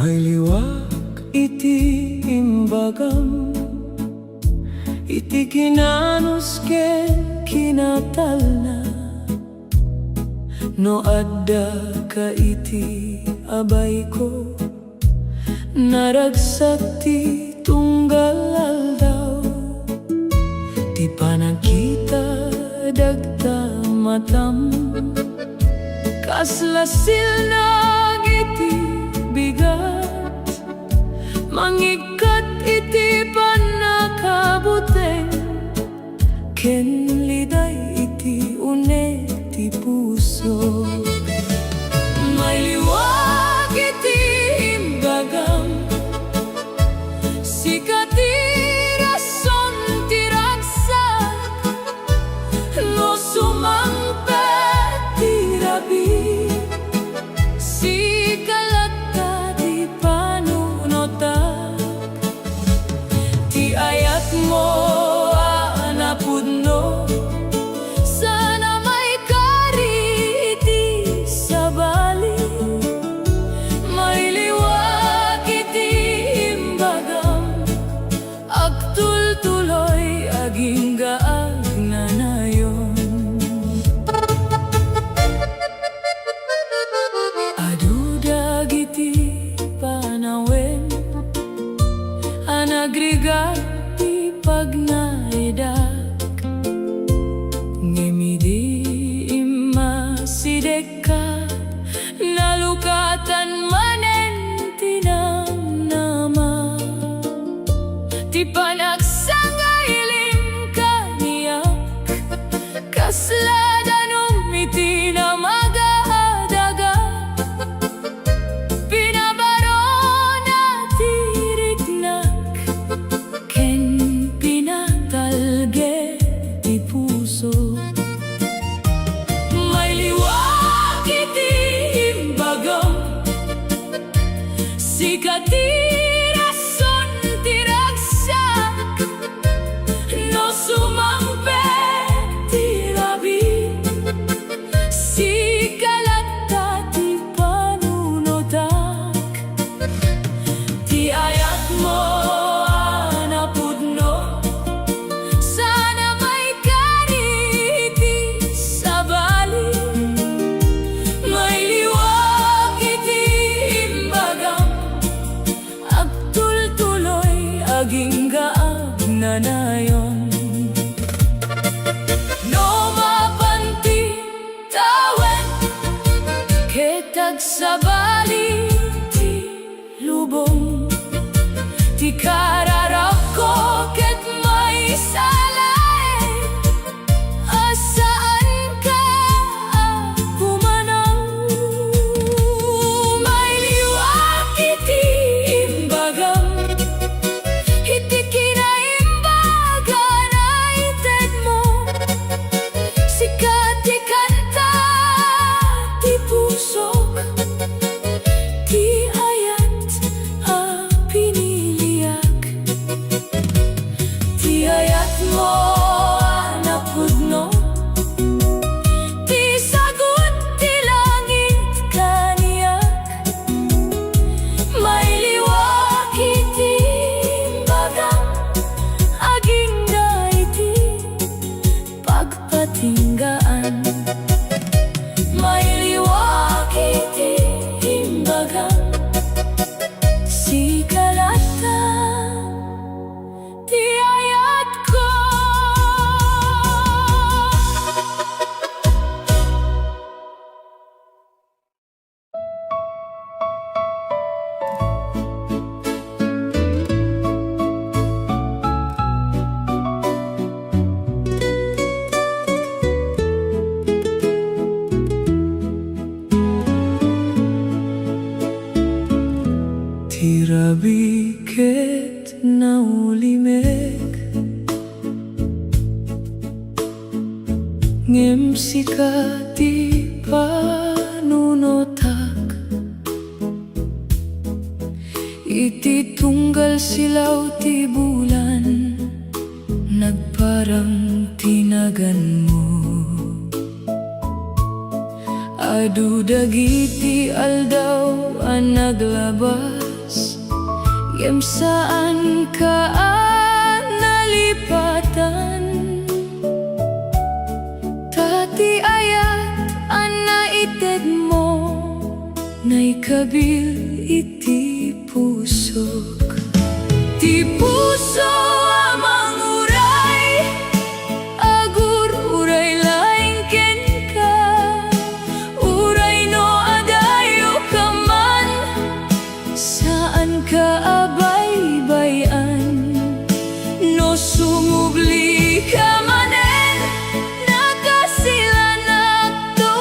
May liwag iti imbagam, iti kinanos ken kinatalna, no adda ka iti abay ko, naragsak ti tunggal aldaw, ti panagkita dagta matam, kaslasil iti bigat, mangikat iti panakabuteng, ken liday iti une ti puso. May liwag iti imbagam, sikati rason ti ragsak, no sumangpet ti rabi, sikalatta ti panunotak, ti ayat mo anapudno, sana may kari iti sabali. May liwag iti imbagam, agtultuloy aging gaagnanayon. Adudag iti panawen, anagrigat ti pagnaidak, ngimidi imasideka, nalukatan manen tinamnama, ti panagsangailim kaniyak, kasladan umiti na magaan.
ti rason ti ragsak no sumampe ti labi si kalata ti panunotak ti ayat mo anapudno sana may kariti sa bali may liwag iti imbagam agtultuloy aging agina nayon no mapanti tawen ketag sa bali ti lubong ti kararap ko ket may salay asaan ka pumanaw may liwag iti imbagam iti kinaimbaga na ited mo sikat ti kanta ti pusok ti ayat a piniliak ti ayat mo anapudno ti sagot ti langit kaniyak may liwag iti imbagang aging daiti pagpatinggaan may liwag iti imbagang si kalata ti ayat ko
Tirabi ket naulimek ngem sikati panunotak iti tunggal silaw ti bulan nagparang tinagan mo adu dagiti aldaw ang naglabas ngem saan ka nalipatan tati ayat ang naited mo naikabil iti pusok ti puso amang uray agur uray laing ken ka uray no adayo ka man saan ka abay-bayan no sumubli ka manen nakasilanak to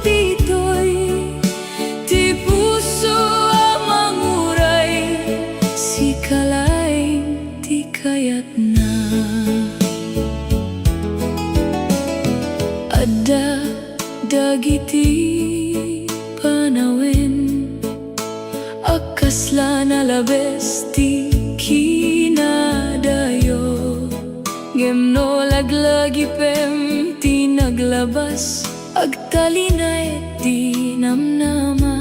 ditoy ti puso amang uray si kalaing ti kayat na adda dagiti panawen akasla na labes ti kinadayo ngem no laglagi pem ti naglabas agtalinay ti namnama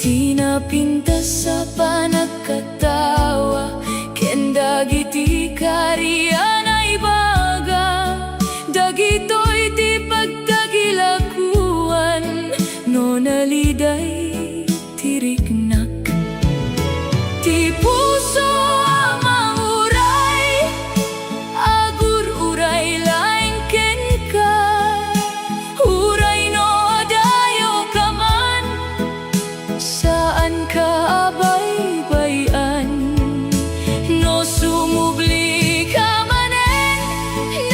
ti napintas sa panagkatawa ken dagiti kariyan ay baga dagitoy ti pagtagilakuan no naliday tiriknak ti puso amang uray agur uray laing ken ka uray no adayo ka man saan ka abay-bayan no sumubli ka manen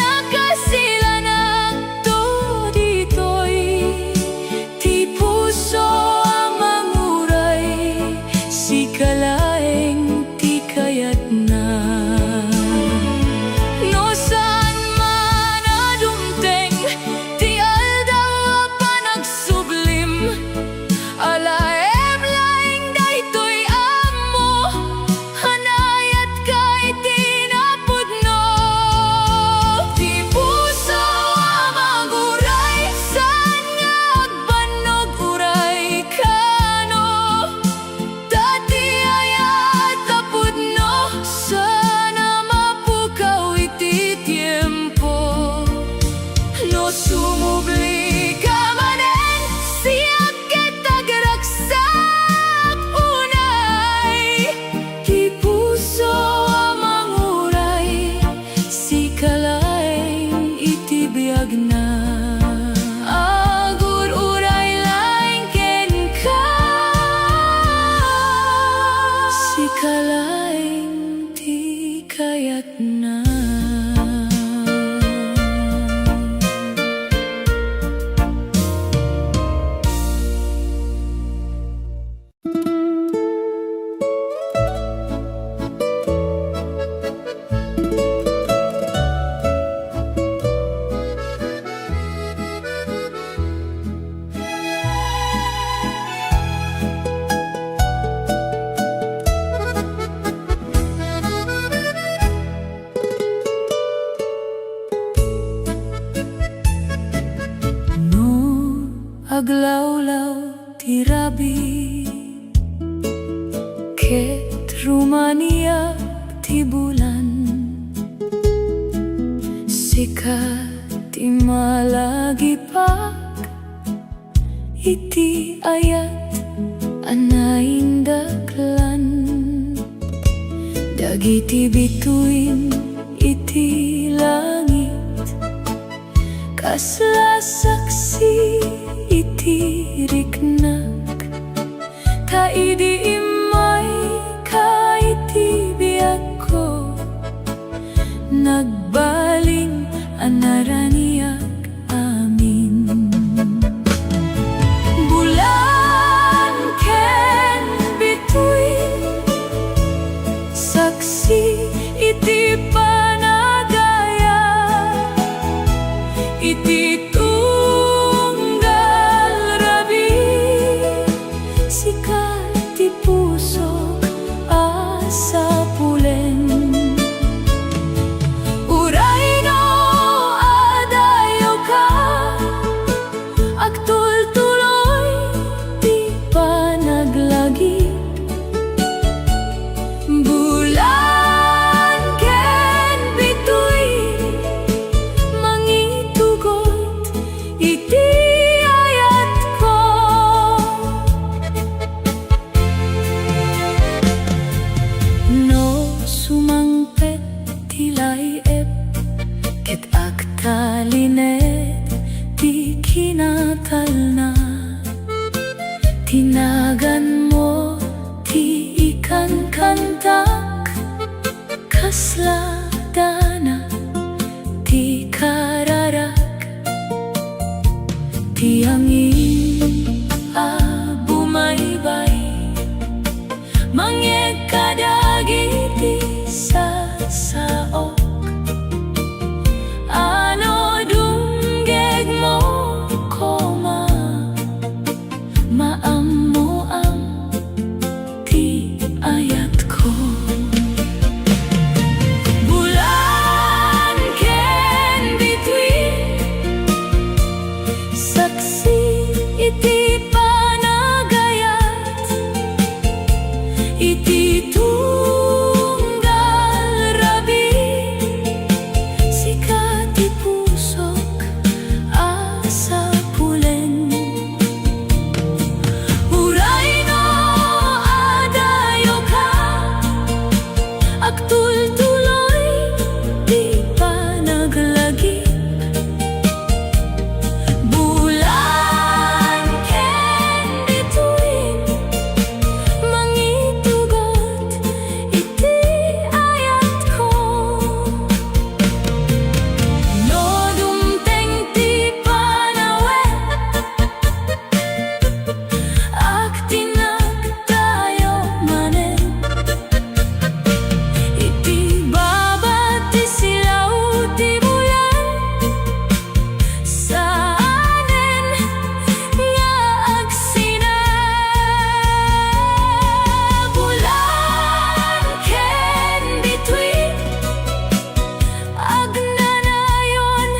nakasilanak to ditoy ti puso
ti rabi ket rumania ti bulan sikat ti malagipag iti ayat anaindaklan dagiti bituin iti langit kasla saksi iti riknak kaidi imay ka iti biag ko nagbaling anaraniag amin bulan ken bituin saksi iti panagaya iti tunggal rabi sikat ti pusok asa pulen uray no adayo ka agtultuloy ti panaglagi bulan ken bituin mangitugot iti ayat ko no sumangpet ti layep ket agtalinet ti kinatalna tinagan mo ti ikan kantak kasla dana ti kararak ti angin bumaybay mangyeg kadagiti sasaok ano dunggeg mo koma maammo ang ti ayat ko bulan ken bituin saksi iti panagayat iti tunggal rabi sikat ti pusok asa pulen uray no adayo ka agtultuloy ti panaglagi bulan ken bituin mangitugot iti ayat ko no dumteng ti panawet agtinagtayo manen iti babat ti silaw ti bulan saanen nga agsina bulan ken bituin agnanayon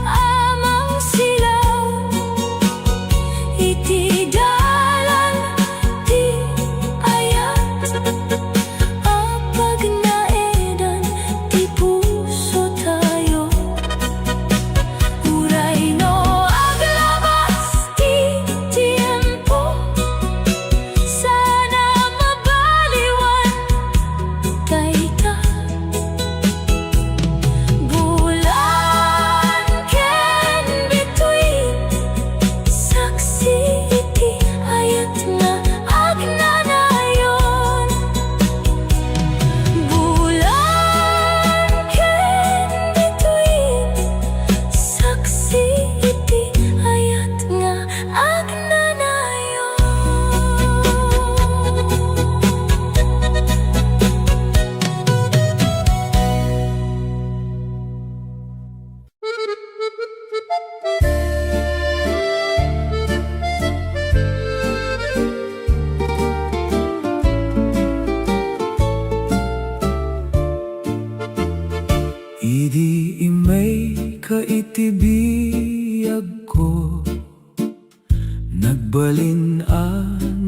amang silaw iti dalan ti ayat apag naedan ti puso tayo uray no aglabas ti tiempo sana mabaliwan dayta bulan ken bituin saksi iti
Kun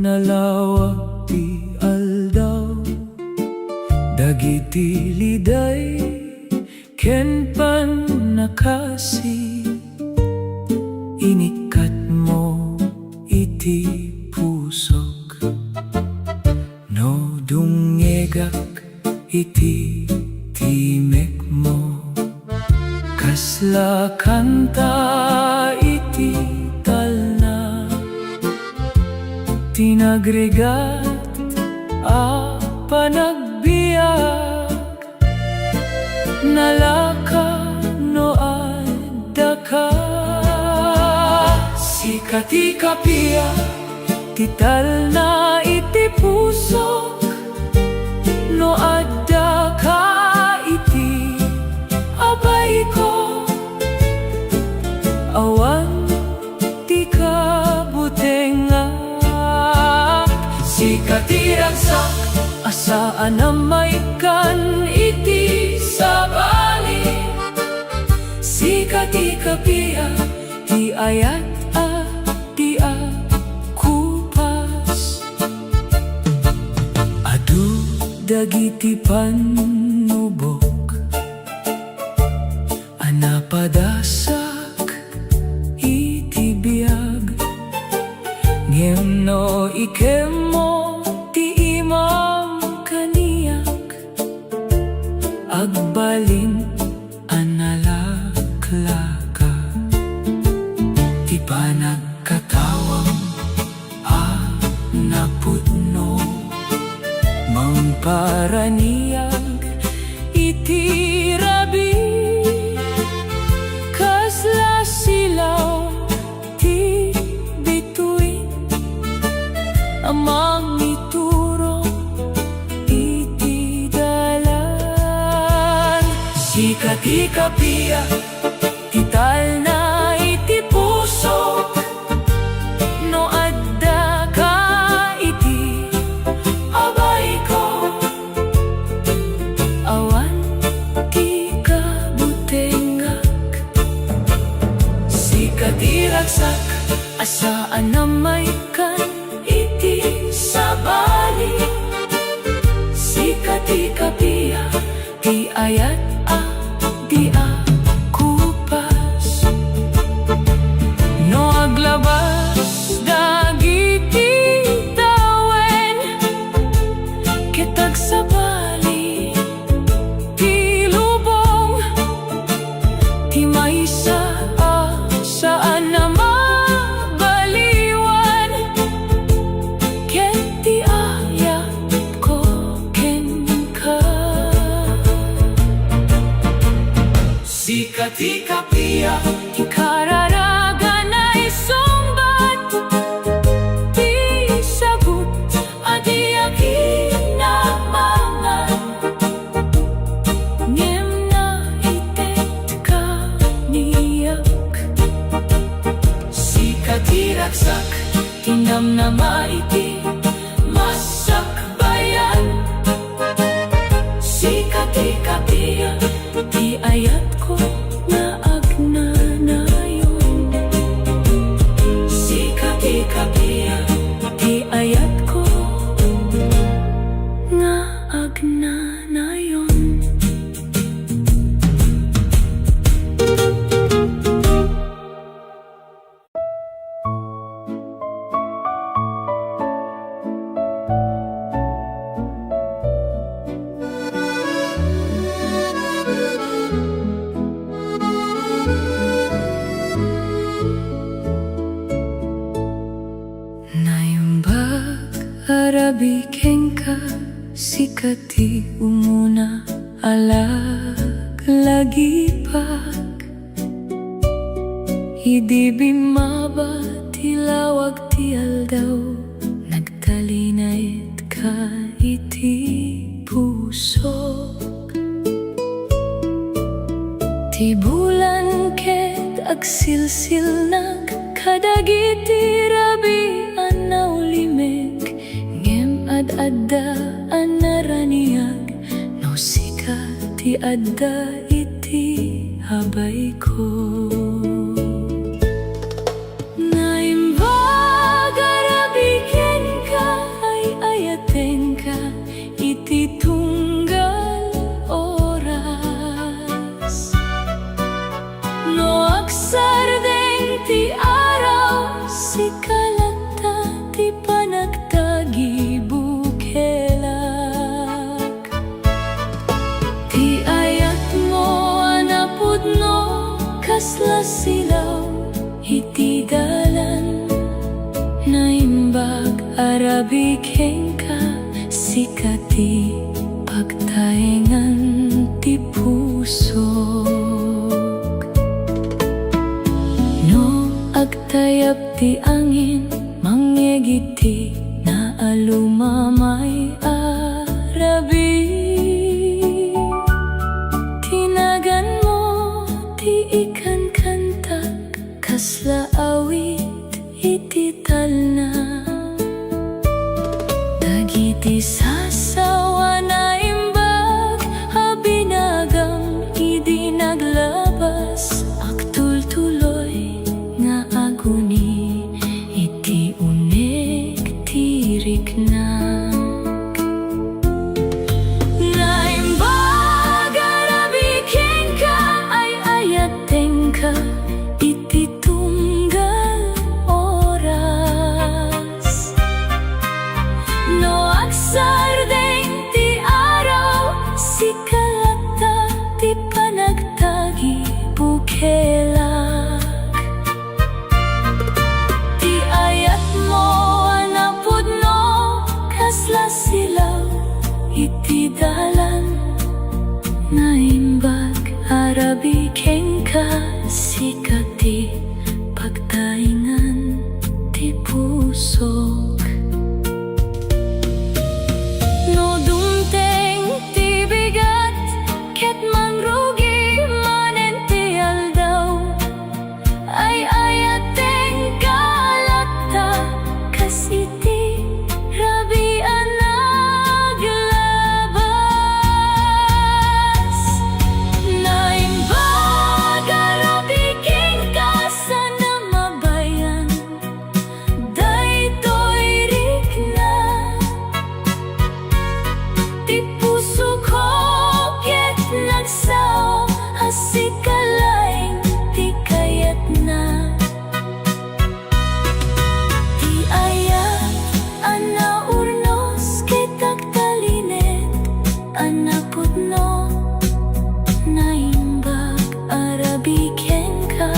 nalawag ti aldaw, dagiti liday ken pan nakasi, inikat mo iti pusok, no dungegak iti timek mo, kasla kanta iti talna, tinagregat a panagbiag, nalaka no adda ka. Sikati kapia tital na iti pusok, no adda ka iti abay ko, awan ti kabutengak. Sikati ragsak asaan na may kan iti sabali, sikati kapia ti ayat a ti akupas, adu dagiti panubok anapadasak iti biag, ngem no ikem mo ti imam kaniyak, agbalin analaklaka, ti panagkatawang a napudno, mangparaniyag iti rabi, kasla silaw ti bituin, amang ituro iti dalan. Sikati kapia tital na iti pusok, no adda ka iti abay ko, awan ti kabutengak. Sikati ragsak asaan na may kan iti sabali, sikati kapia ti ayat a ti akupas, no aglabas dagiti tawen kitag sabali, ti lubong ti maysa saan na mabaliwan, ket ti ayat ko ken ka. Sikati kapia ti kararagan na isumbat, ti sabut adi agina mangan, ngem na itet ka niyak. Sikati ragsak tinamnama iti masakbayan, sikati kapia ti ayat ko na agnanayon, sikati kapia ti ayat ko na agnanayon. Arabiken ka, sikati umuna alag lagipag, idi bimaba tilawag ti aldaw, nagtalinayet ka iti pusok, ti bulan ket agsilsil nag kadagiti rabi anaulimek, adda anaraniyag, no sikati adda iti habay ko. Naimbag arabi
Naimbag arabikeng ka sikati pagtaingan ti pusok. No agtayap ti angin mangyegiti na alumamay arabi. Tinagan mo ti ikan kantag kasla awit iti talna. Dagiti sasawa na imbag habinagam idi naglabas agtultuloy nga aguni iti unek tiriknak. Naimbag arabikeng ka ay ayateng ka iti tunggal oras. No agsardeng ti araw sikalata ti panagtagi bukelak. Ti ayat mo anapudno kasla silaw iti dalan. Naimbag arabikeng ka sikati pagtaingan ti pusok. No dumteng ti bigat ket mangrugi manen ti aldaw ay ayateng kalakta kas iti rabian naglabas. Naimbag arabikeng ka sana mabayan daitoi rikna. Ti puso ko ket nagsao asikalaing ti kayat na. Ti ayat anaurnos ket agtalinet anapudno. Naimbag arabikeng ka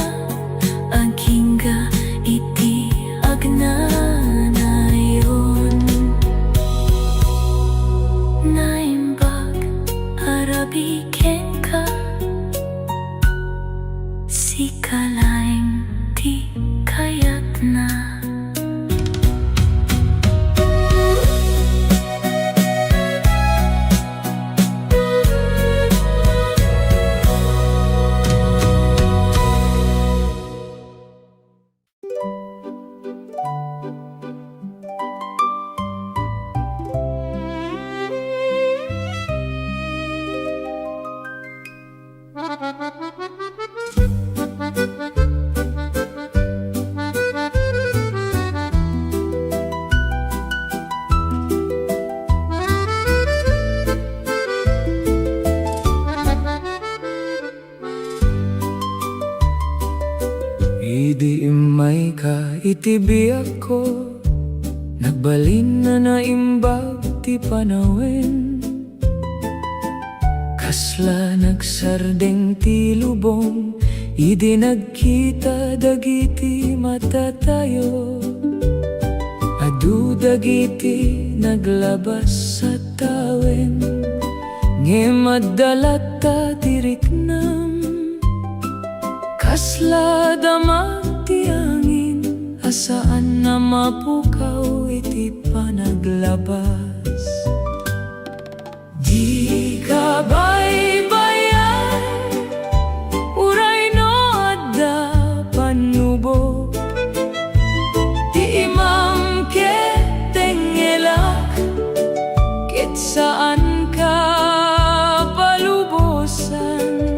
agingga iti agna nayon. Naimbag arabikeng ka sikalaing ti kayat na.
Idi imay ka iti biyak ko, nagbalin na naimbag ti panawen. Kasla nagsardeng ti lubong, idi nagkita dagiti mata tayo. Adu dagiti naglabas sa tawen, ngemadalat ta tiriknam. Kasla damag ti angin, asaan na mapukaw iti panaglabas. Di ka baybayan, uray no adda panubo. Ti imam ket tengelak, ket saan ka palubosan.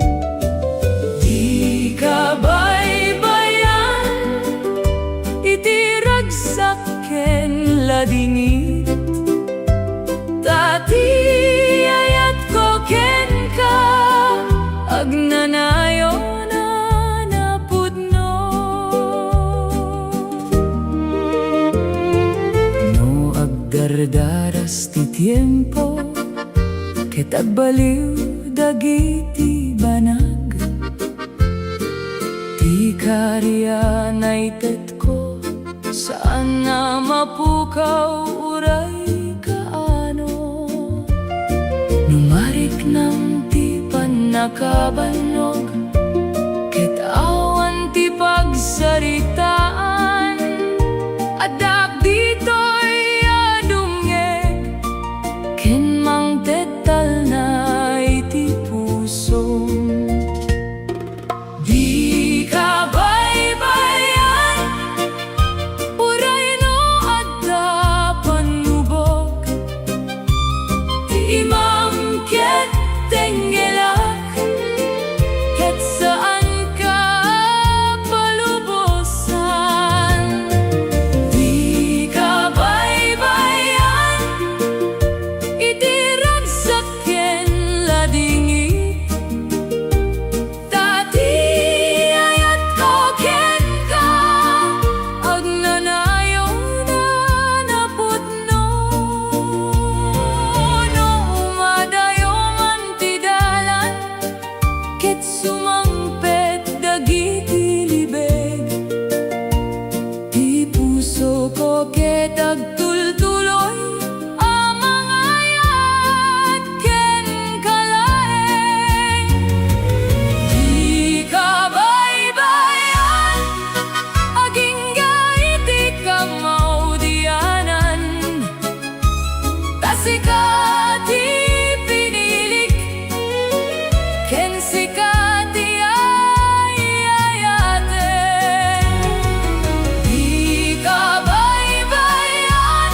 Di ka baybayan, iti ragsak ken ladingit. Tati ayat ko ken ka agnanayon anapudno. No agdardaras ti tiempo, ket agbaliw dagiti banag. Ti karya naitet ko saan
sana mapukaw uray kaano. Numarik ng ti panakabanog, ket awan ti pagsaritaan, adak dito'y adungeg, ken mang tetal na iti puso. Di ka baybayan, uray no adda panubog, ti imam ket tenggelak, ket saan ka palubosan. Di ka baybayan, iti ragsak ken ladingit, dati ayat ko ken ka, agnanayo na napudno. No umadayo man ti dalan, ket sumangpet dagiti libeg, ti puso ko ket agtultuloy amang ayat ken kalaeng. Di ka baybayan, agingga iti kamaudianan, tasikat ti pinilik, ken sikat ti ayayaten. Di ka baybayan,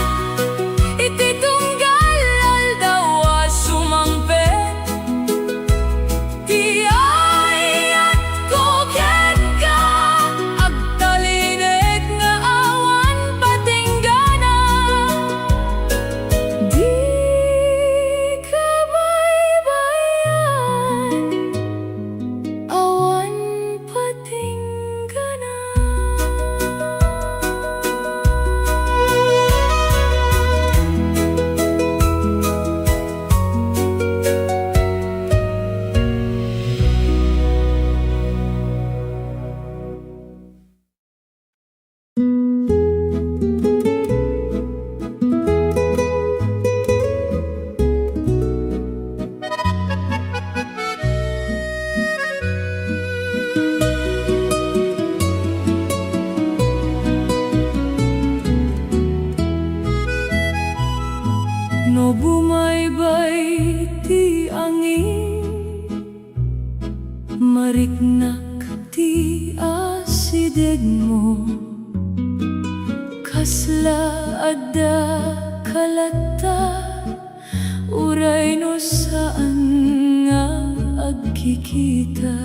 iti tunggal aldaw sumangpet, ti ayat ko ken ka, agtalinet nga awan patinggana. Di ka baybayan, awan patinggana. No bumaybay ti angin, mariknak ti asideg mo, kasla adda kalata, uray no saan nga agkikita.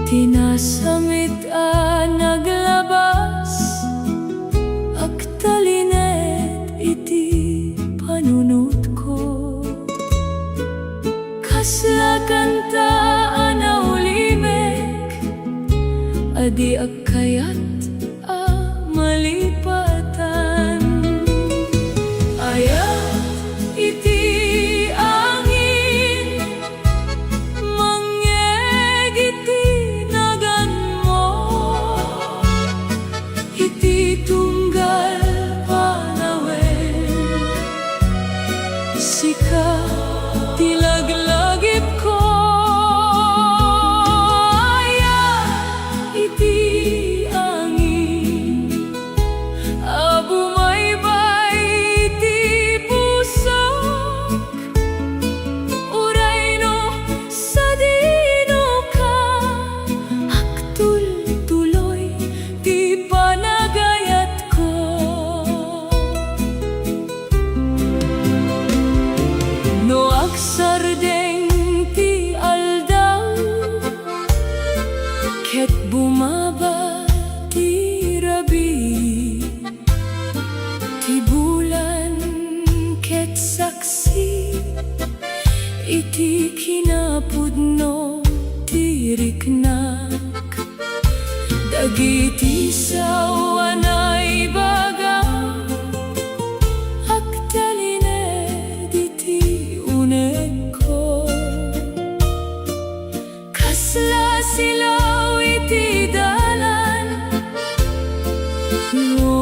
Tinasamit a naglabas, agtalinet iti panunot ko, kasla kanta anaulimek, adi agkayat a malipatan. Ayat iti angin, mangyeg iti nagan mo, iti tunggal panawen, sika ti laglagip ko. Ayat iti angin, abumaybay iti pusok, uray no sadino ka, agtultuloy ti panagayat ko. No agsardeng ti aldaw, ket bumaba ti rabi, ti bulan ket saksi, iti kinapudno ti riknak, dagiti sawanay baga, agtalinet iti uneg ko, kasla silaw iti dalan, no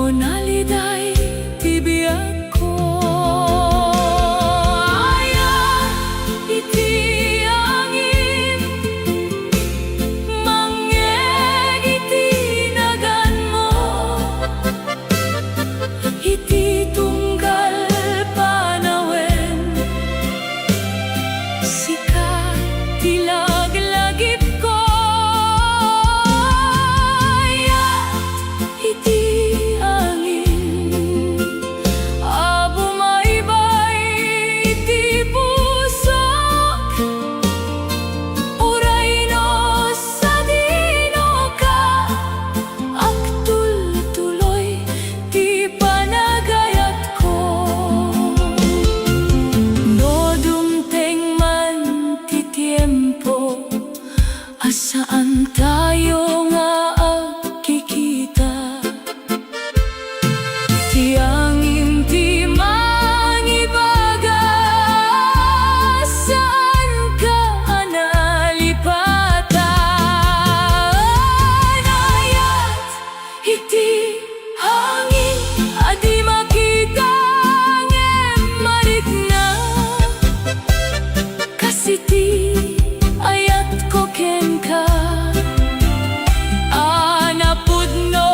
Ti angin ti mangibaga, saan ka nalipatan? Ayat iti hangin adi makita ngem marikna, kasiti ayat ko ken ka. Anapudno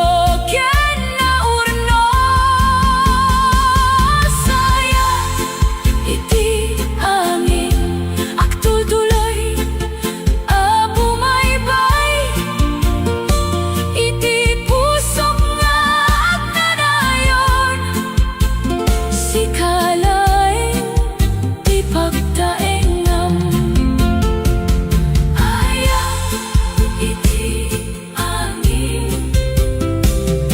ken naurno, sayat iti angin agtultuloy abumaybay, iti pusok nga agnanayon, si kalay ti pagtaengam. Ayat iti angin,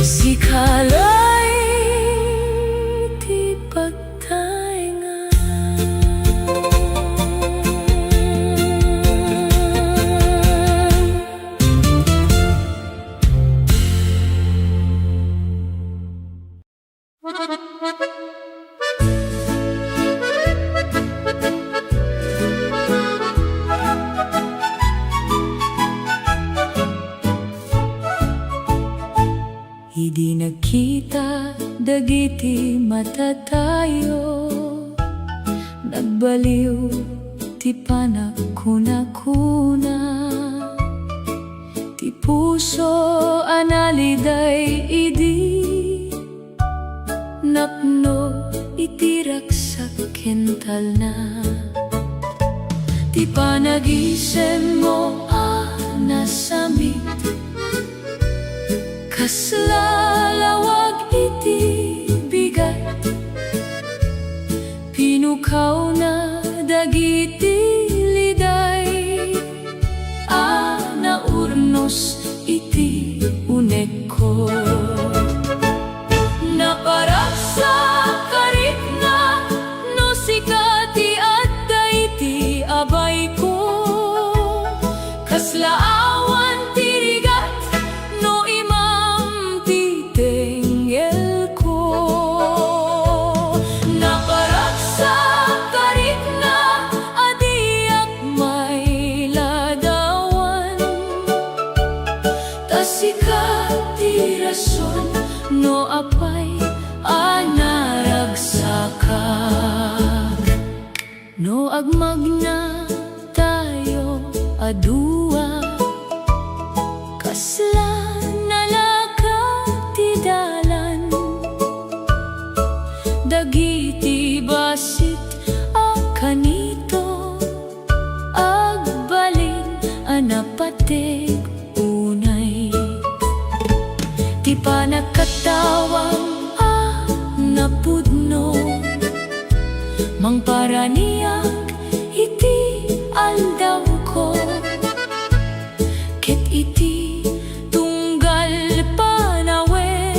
si kalay ti pagtaengam. Idi nagkita dagiti mata tayo, nagbaliw ti panagkunakuna, ti puso analiday idi napno iti raksak kental na, ti panagisem mo nasamit, kaslalawag iti bigat, pinukaw na dagiti liday, naurnos iti unek ko. Naparasa karit na no sikati at daiti abay ko, kaslaawan tirigat no imam titengel ko. Naparasa karit na adiak may ladawan, tasikat ti rason no apay anaragsakak, no agmagna tayo adua, kasla nalaka ti dalan, dagiti basit akanito, agbalin anapatig unay, ti panagkatawang napudno, mangparaniag iti aldaw ko, ket iti tunggal panawen,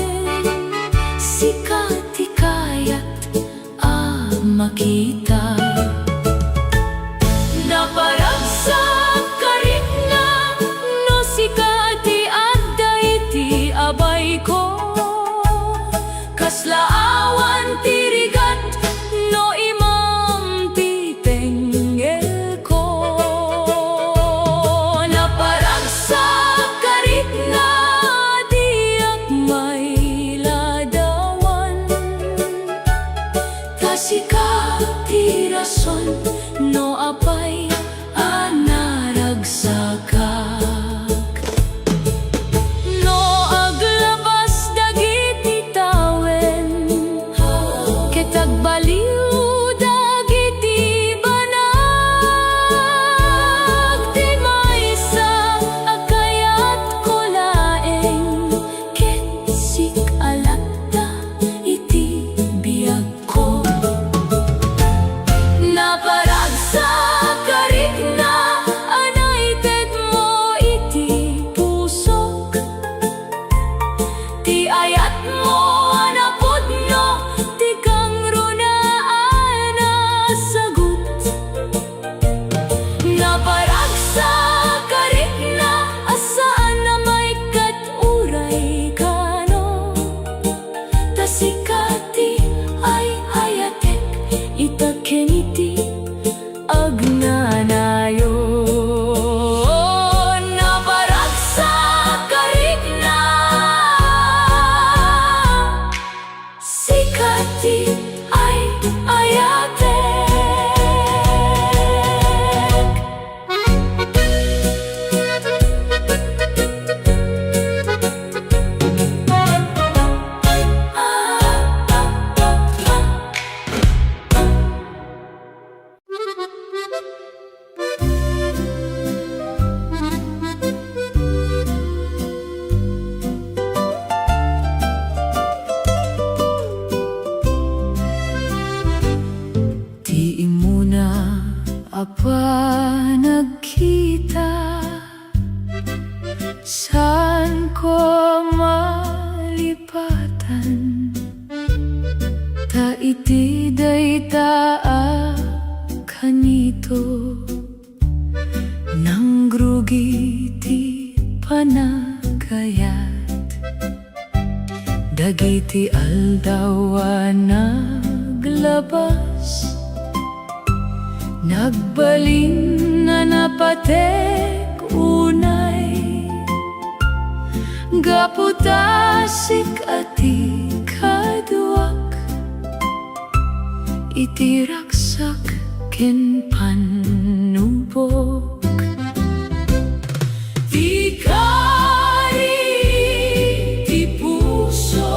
sikat ikayat makita. Naparagsak karit na no sikati adda iti abay ko, kaslaawan tirigat no imam titengel ko. Naparagsak karit na diak may ladawan, tasikat ti rason no apay anaragsakak, no aglabas dagiti tawen, ket agbaliw dagiti banag, ti maysa agkayat ko laeng, ket sik alakda iti biag ko. di ay ayatek.
Di imuna apa nagkita, saan ko malipatan? Ta iti dayta kanito, nang grugi ti panagayat. Dagiti aldaw naglabas, nagbalin na napatek unay, gaputasik ati kaduak, itiraksak ken panubok. Di kari ti puso,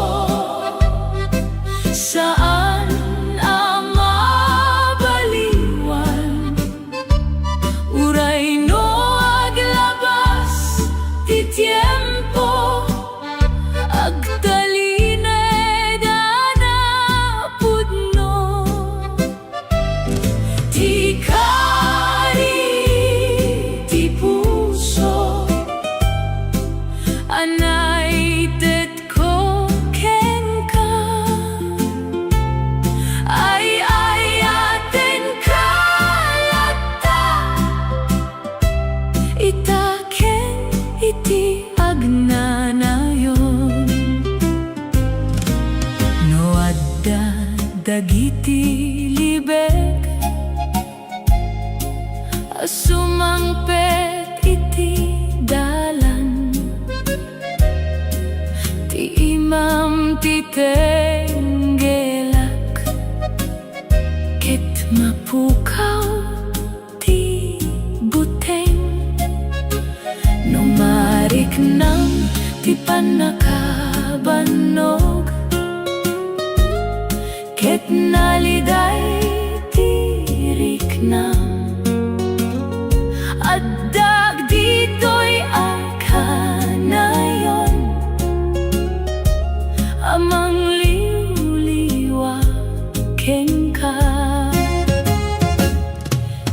saan ang mabaliwan? Uray no aglabas ti tiempo, agtalinay dana pudno. Di kari ti puso, anay tet ko ken ka, ay ayaten kalata, itaken iti agna nayon. No adda dagiti libek, sumangpet iti dalan, ti imam ti tenggelak, ket mapukaw ti buteng. Numarik nang ti panakabanog, ket naliday ti riknam. Addag dito'y akanayon, amang liw-liwa ken ka.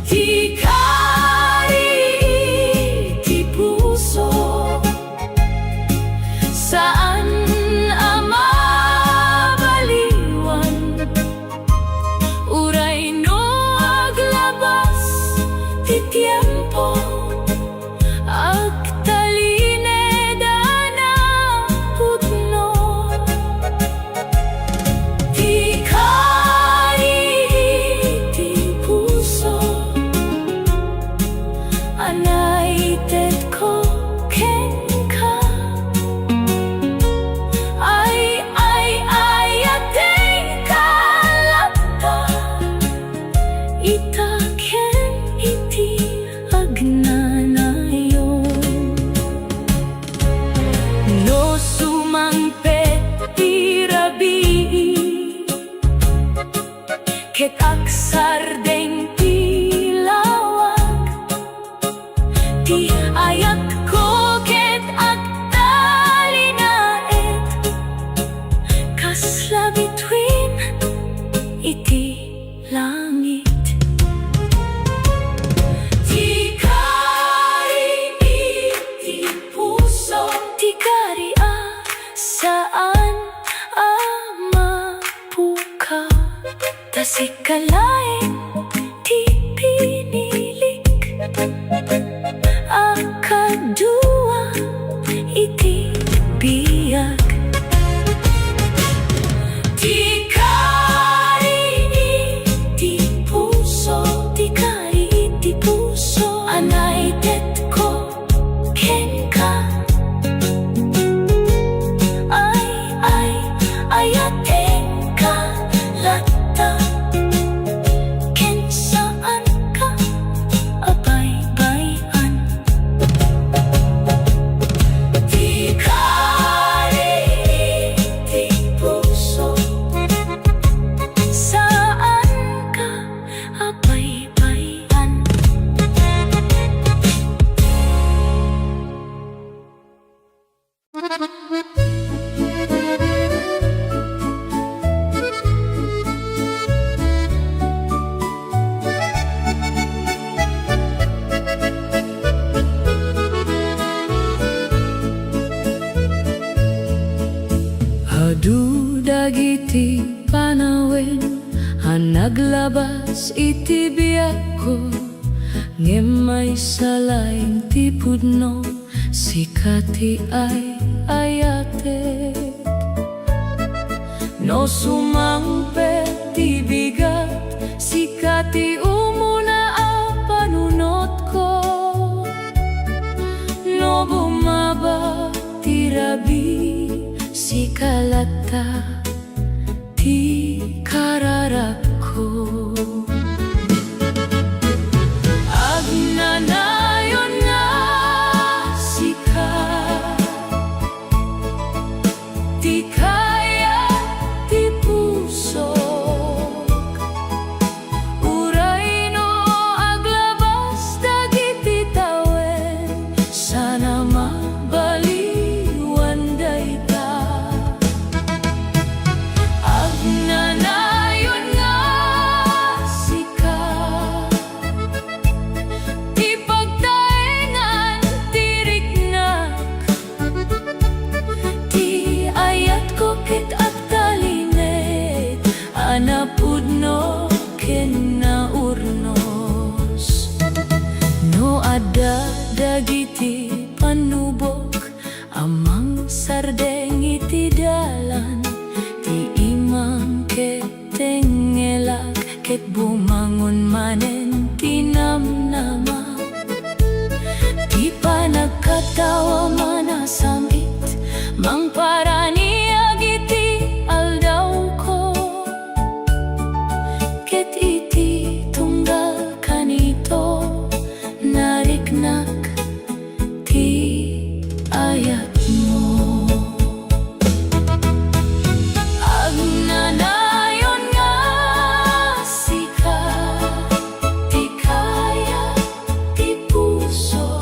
Di kari ti puso, saan ang mabaliwan? Uray no aglabas ti tiempo, agtaline dana pudno. Di kari ti puso, anay tet ko ken ka, ay ayaten kalata, itaken iti agna nayon. No sumangpet ti rabii, ket aksardeng ti lawag, ti ayat ko ket agtalinaet, kasla between iti langit. Di kari iti puso, di kari saan mapukaw, tasikalain ti pinilik, akadua iti biyag. Di kari iti puso, di kari iti puso, anay tet ko ken ka, ay ayaten ka,
ti panawin ang naglabas iti biyak ko, ngem may salaing ti pudno sikati ay ayate. No sumangpe ti bigat sikati umuna a panunot ko, no bumaba ti rabi sikalata ti kararap ko. Agnanayon nga sika, ti kaya ti puso, uray no aglabas dagiti tawen, sana mabaliwan dayta. Agnanayon nga sika, ti pagtaengan ti riknak, ti ayat ko ket agtalinet, anapudno ken naurnos. No adda dagiti panubok amang sardeng iti dalan, ti imang ket tengelak ket bumangon manen ti namnama, ti panagkatawa manasamit mang paraniag iti aldaw ko, ket iti tunggal kanito nariknak ti ayat mo. Agnanayon nga sika, ti kaya ti puso,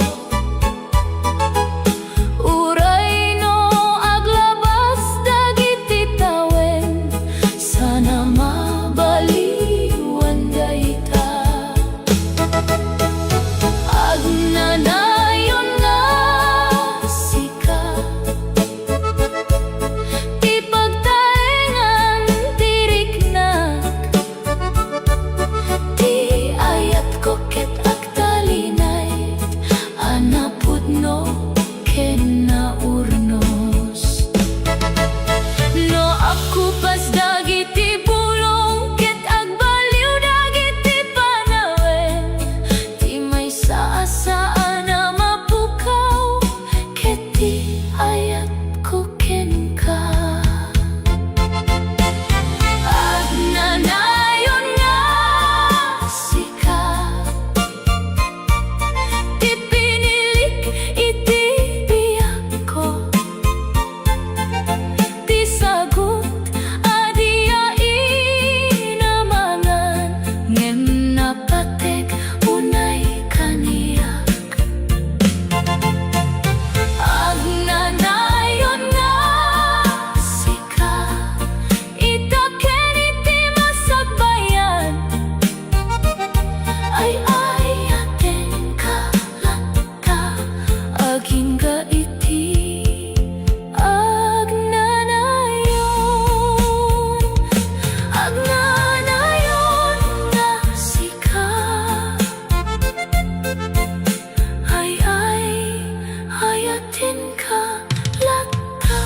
uray no aglabas dagiti tawen, sana mabaliwan dayta. Agnanayon nga sika, ti pagtaengan ti riknak, ti ayat ko ket agtalinay, anapudno ken naurnos. No aku pas dagiti bulong ket agbaliw dagiti panawen, ti may saasaan na mapukaw, ket ti ayat ko ken ka. Agnanayon nga sika, ti pinilik iti biyak ko, ti sagot adia inamangan, ngem napatek unay kaniyak. Agnanayon nga sika, itaken iti masagbayan, ay ayaten ka lata, agingga iti agnanayon. Agnanayon nga sika, ay ayaten ka lata.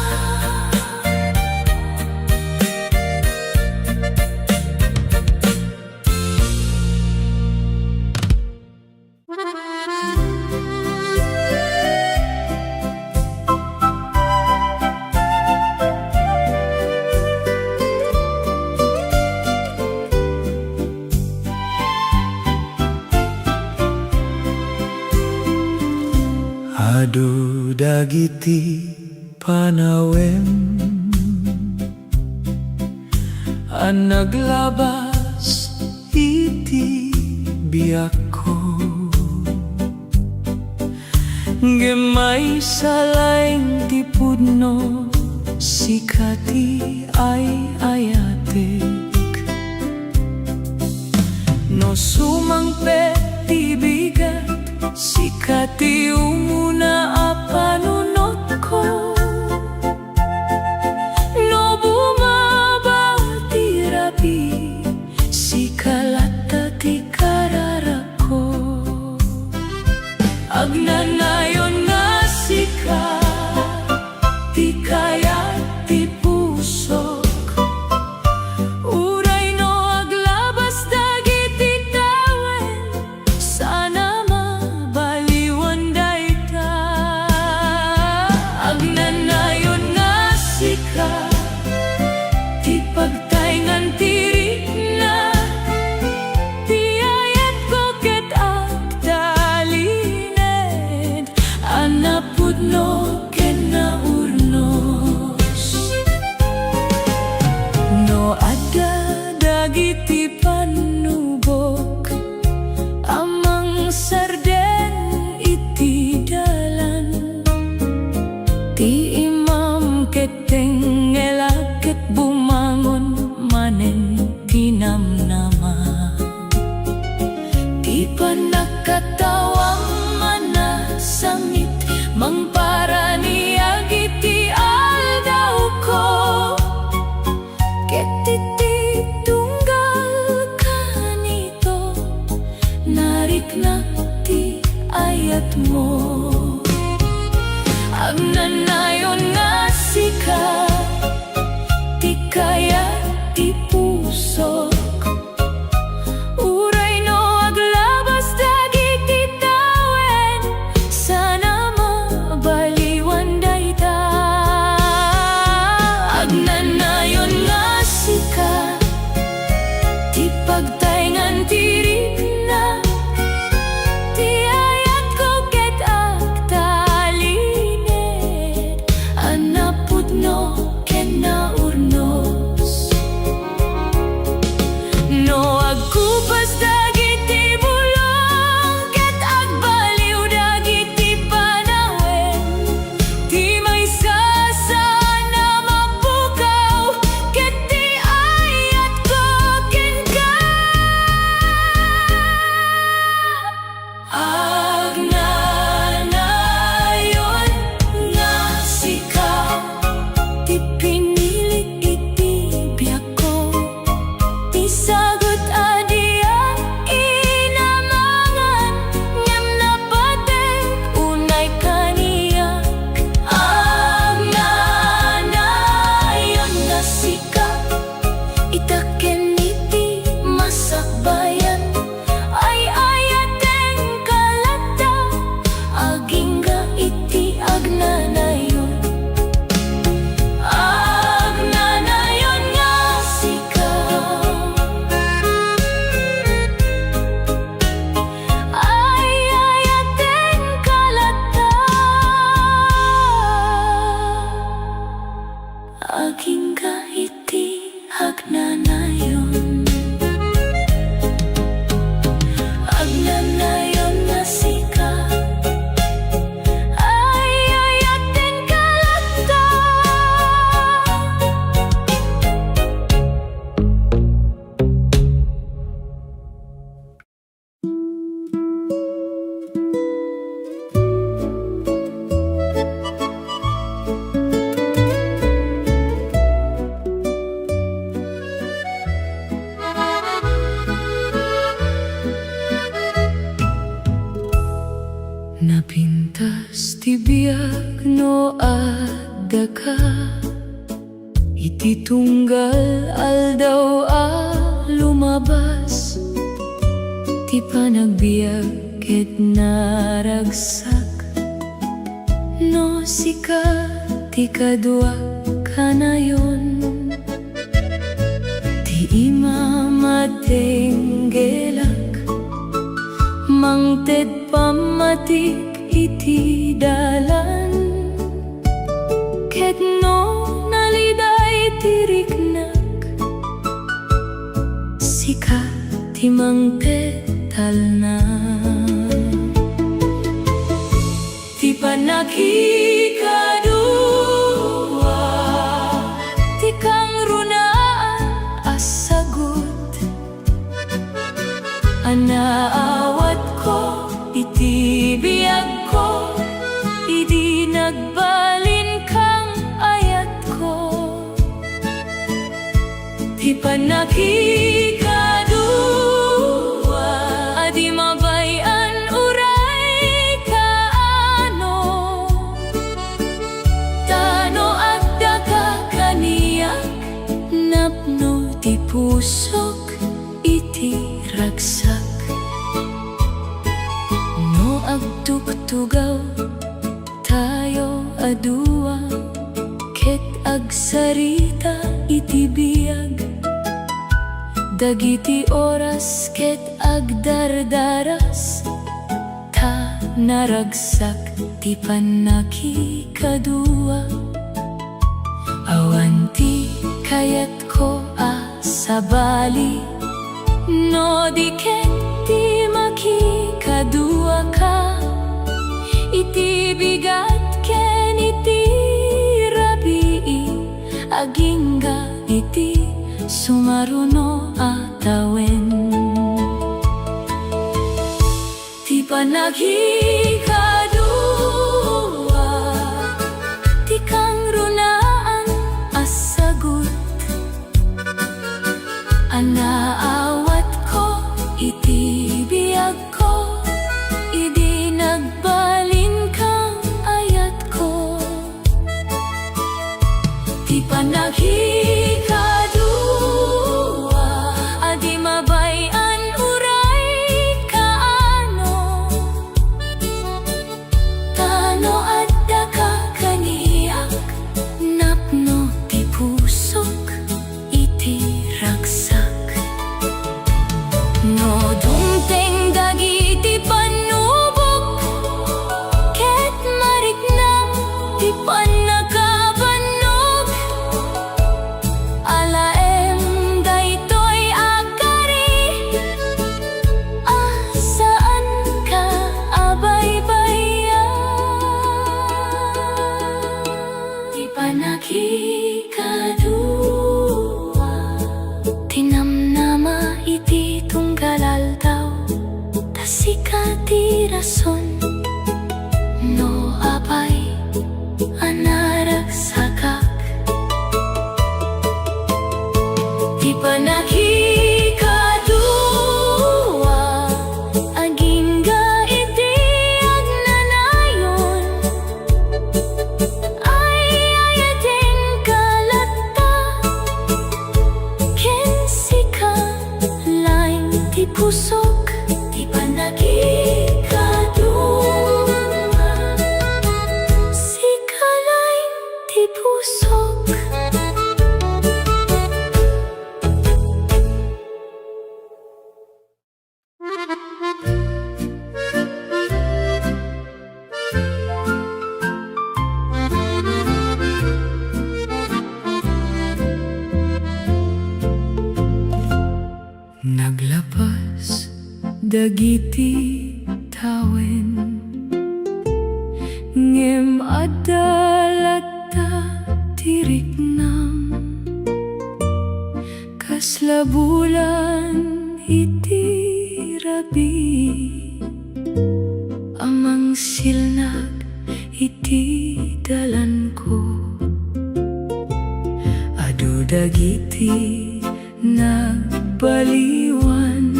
Adu dagiti panawem ang naglabas iti biyak ko, gemay salaing ti pudno sikati ay ayatek. No sumangpe ti bigat sikati umuna a panunot ko, no bumaba
ayat mo. Agnanayon nga sika, ti kaya ti pusok. Uray no aglabas dagiti tawen, sana mabaliwan dayta. Agnanayon nga sika, ti pagtayngan ti rikna, ti ayat ko ket agtalined, anapudno ken naurnos. No agkupas dagiti bulong, ket agbaliw dagiti panawen, ti maysa sana mapukaw, ket ti ayat ko kenka. Agnanayon nga sika, ti pinilik iti biyak ko, ti sagot adiya inamangan, ngem napatek unay kaniyak. Agnanayon nga sika, itaken iti masakbayan, ay ayaten kalata, agingga iti agnanayon. Agnanayon nga sika, ay ayaten kalata, agingga iti agnanayon. Agnanayon nga sika, ay ayaten kalata. Napintas ti biag no adda ka, iti tunggal aldaw lumabas, ti panagbiag ket naragsak. No sika ti kadua kanayon, ti ima matenggelak, mangted pamatik iti dalan, ket no naliday ti riknak, sika ti mangted talna. Ti panagikadua, ti kang runaan asagot, anaawat ko iti biag ko, idi nagbalin kang ayat ko. Ti panagikadua, adi mabayan uray kaano, tano agda ka kaniyak, napno ti pusok iti ragsak. No agtugtugaw tayo adua, ket agsarita iti biag, dagiti oras ket agdardaras, ta naragsak ti panakikadua. Awan ti kayat ko sabali, no di ket ti makikadua ka, iti bigat ken iti rabii, agingga iti sumaruno atawen. Ti panagikadua, ti kang runaan asagot, anaawat ko iti biag ko, idi nagba pusok, di pa nagikaduma. Si kalay ti pusok.
Naglapas dagiti tawen, ngem adalata tiriknam, kaslabulan iti rabi, amang silnag iti dalan ko. Adu dagiti nagbaliwan,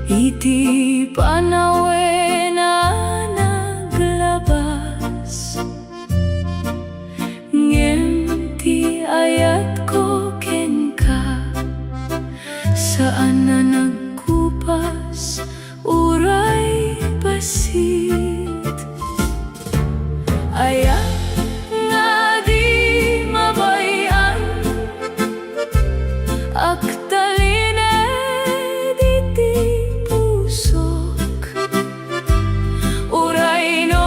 iti panawen na naglabas, ngem ti ayat ko ken ka, saan na nagkupas uray basit. Ayat nga di mabayan, aktaline diti pusok, uray no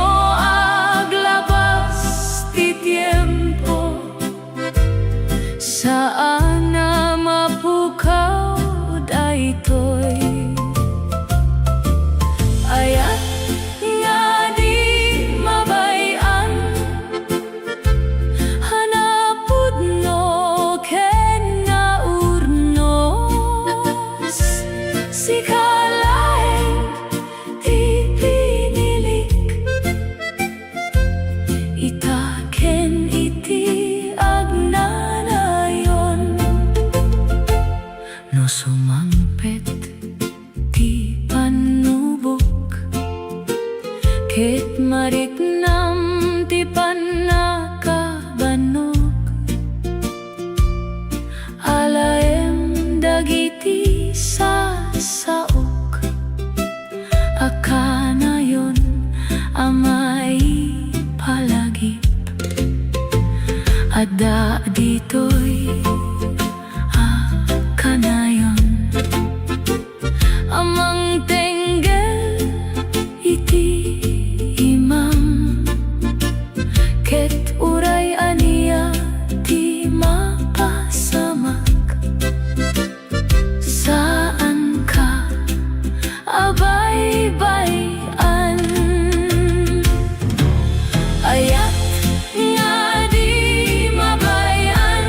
aglabas ti tiempo, saan na mapukaw daitoi. Ayat nga di mabayan, hanapud no ken nga urnos, si kalay ti pinilik, ita ken iti agnanayon. No sumampet ti panubok, ket mariknam ti panakabanog, alaem dagiti sasaok, akanayon amay palagip, adda ditoy akanayon, amang tenggel iti imam, ket uray aniya ti mapasamak. Saan ka abay-bayan? Ayat nga di mabayan,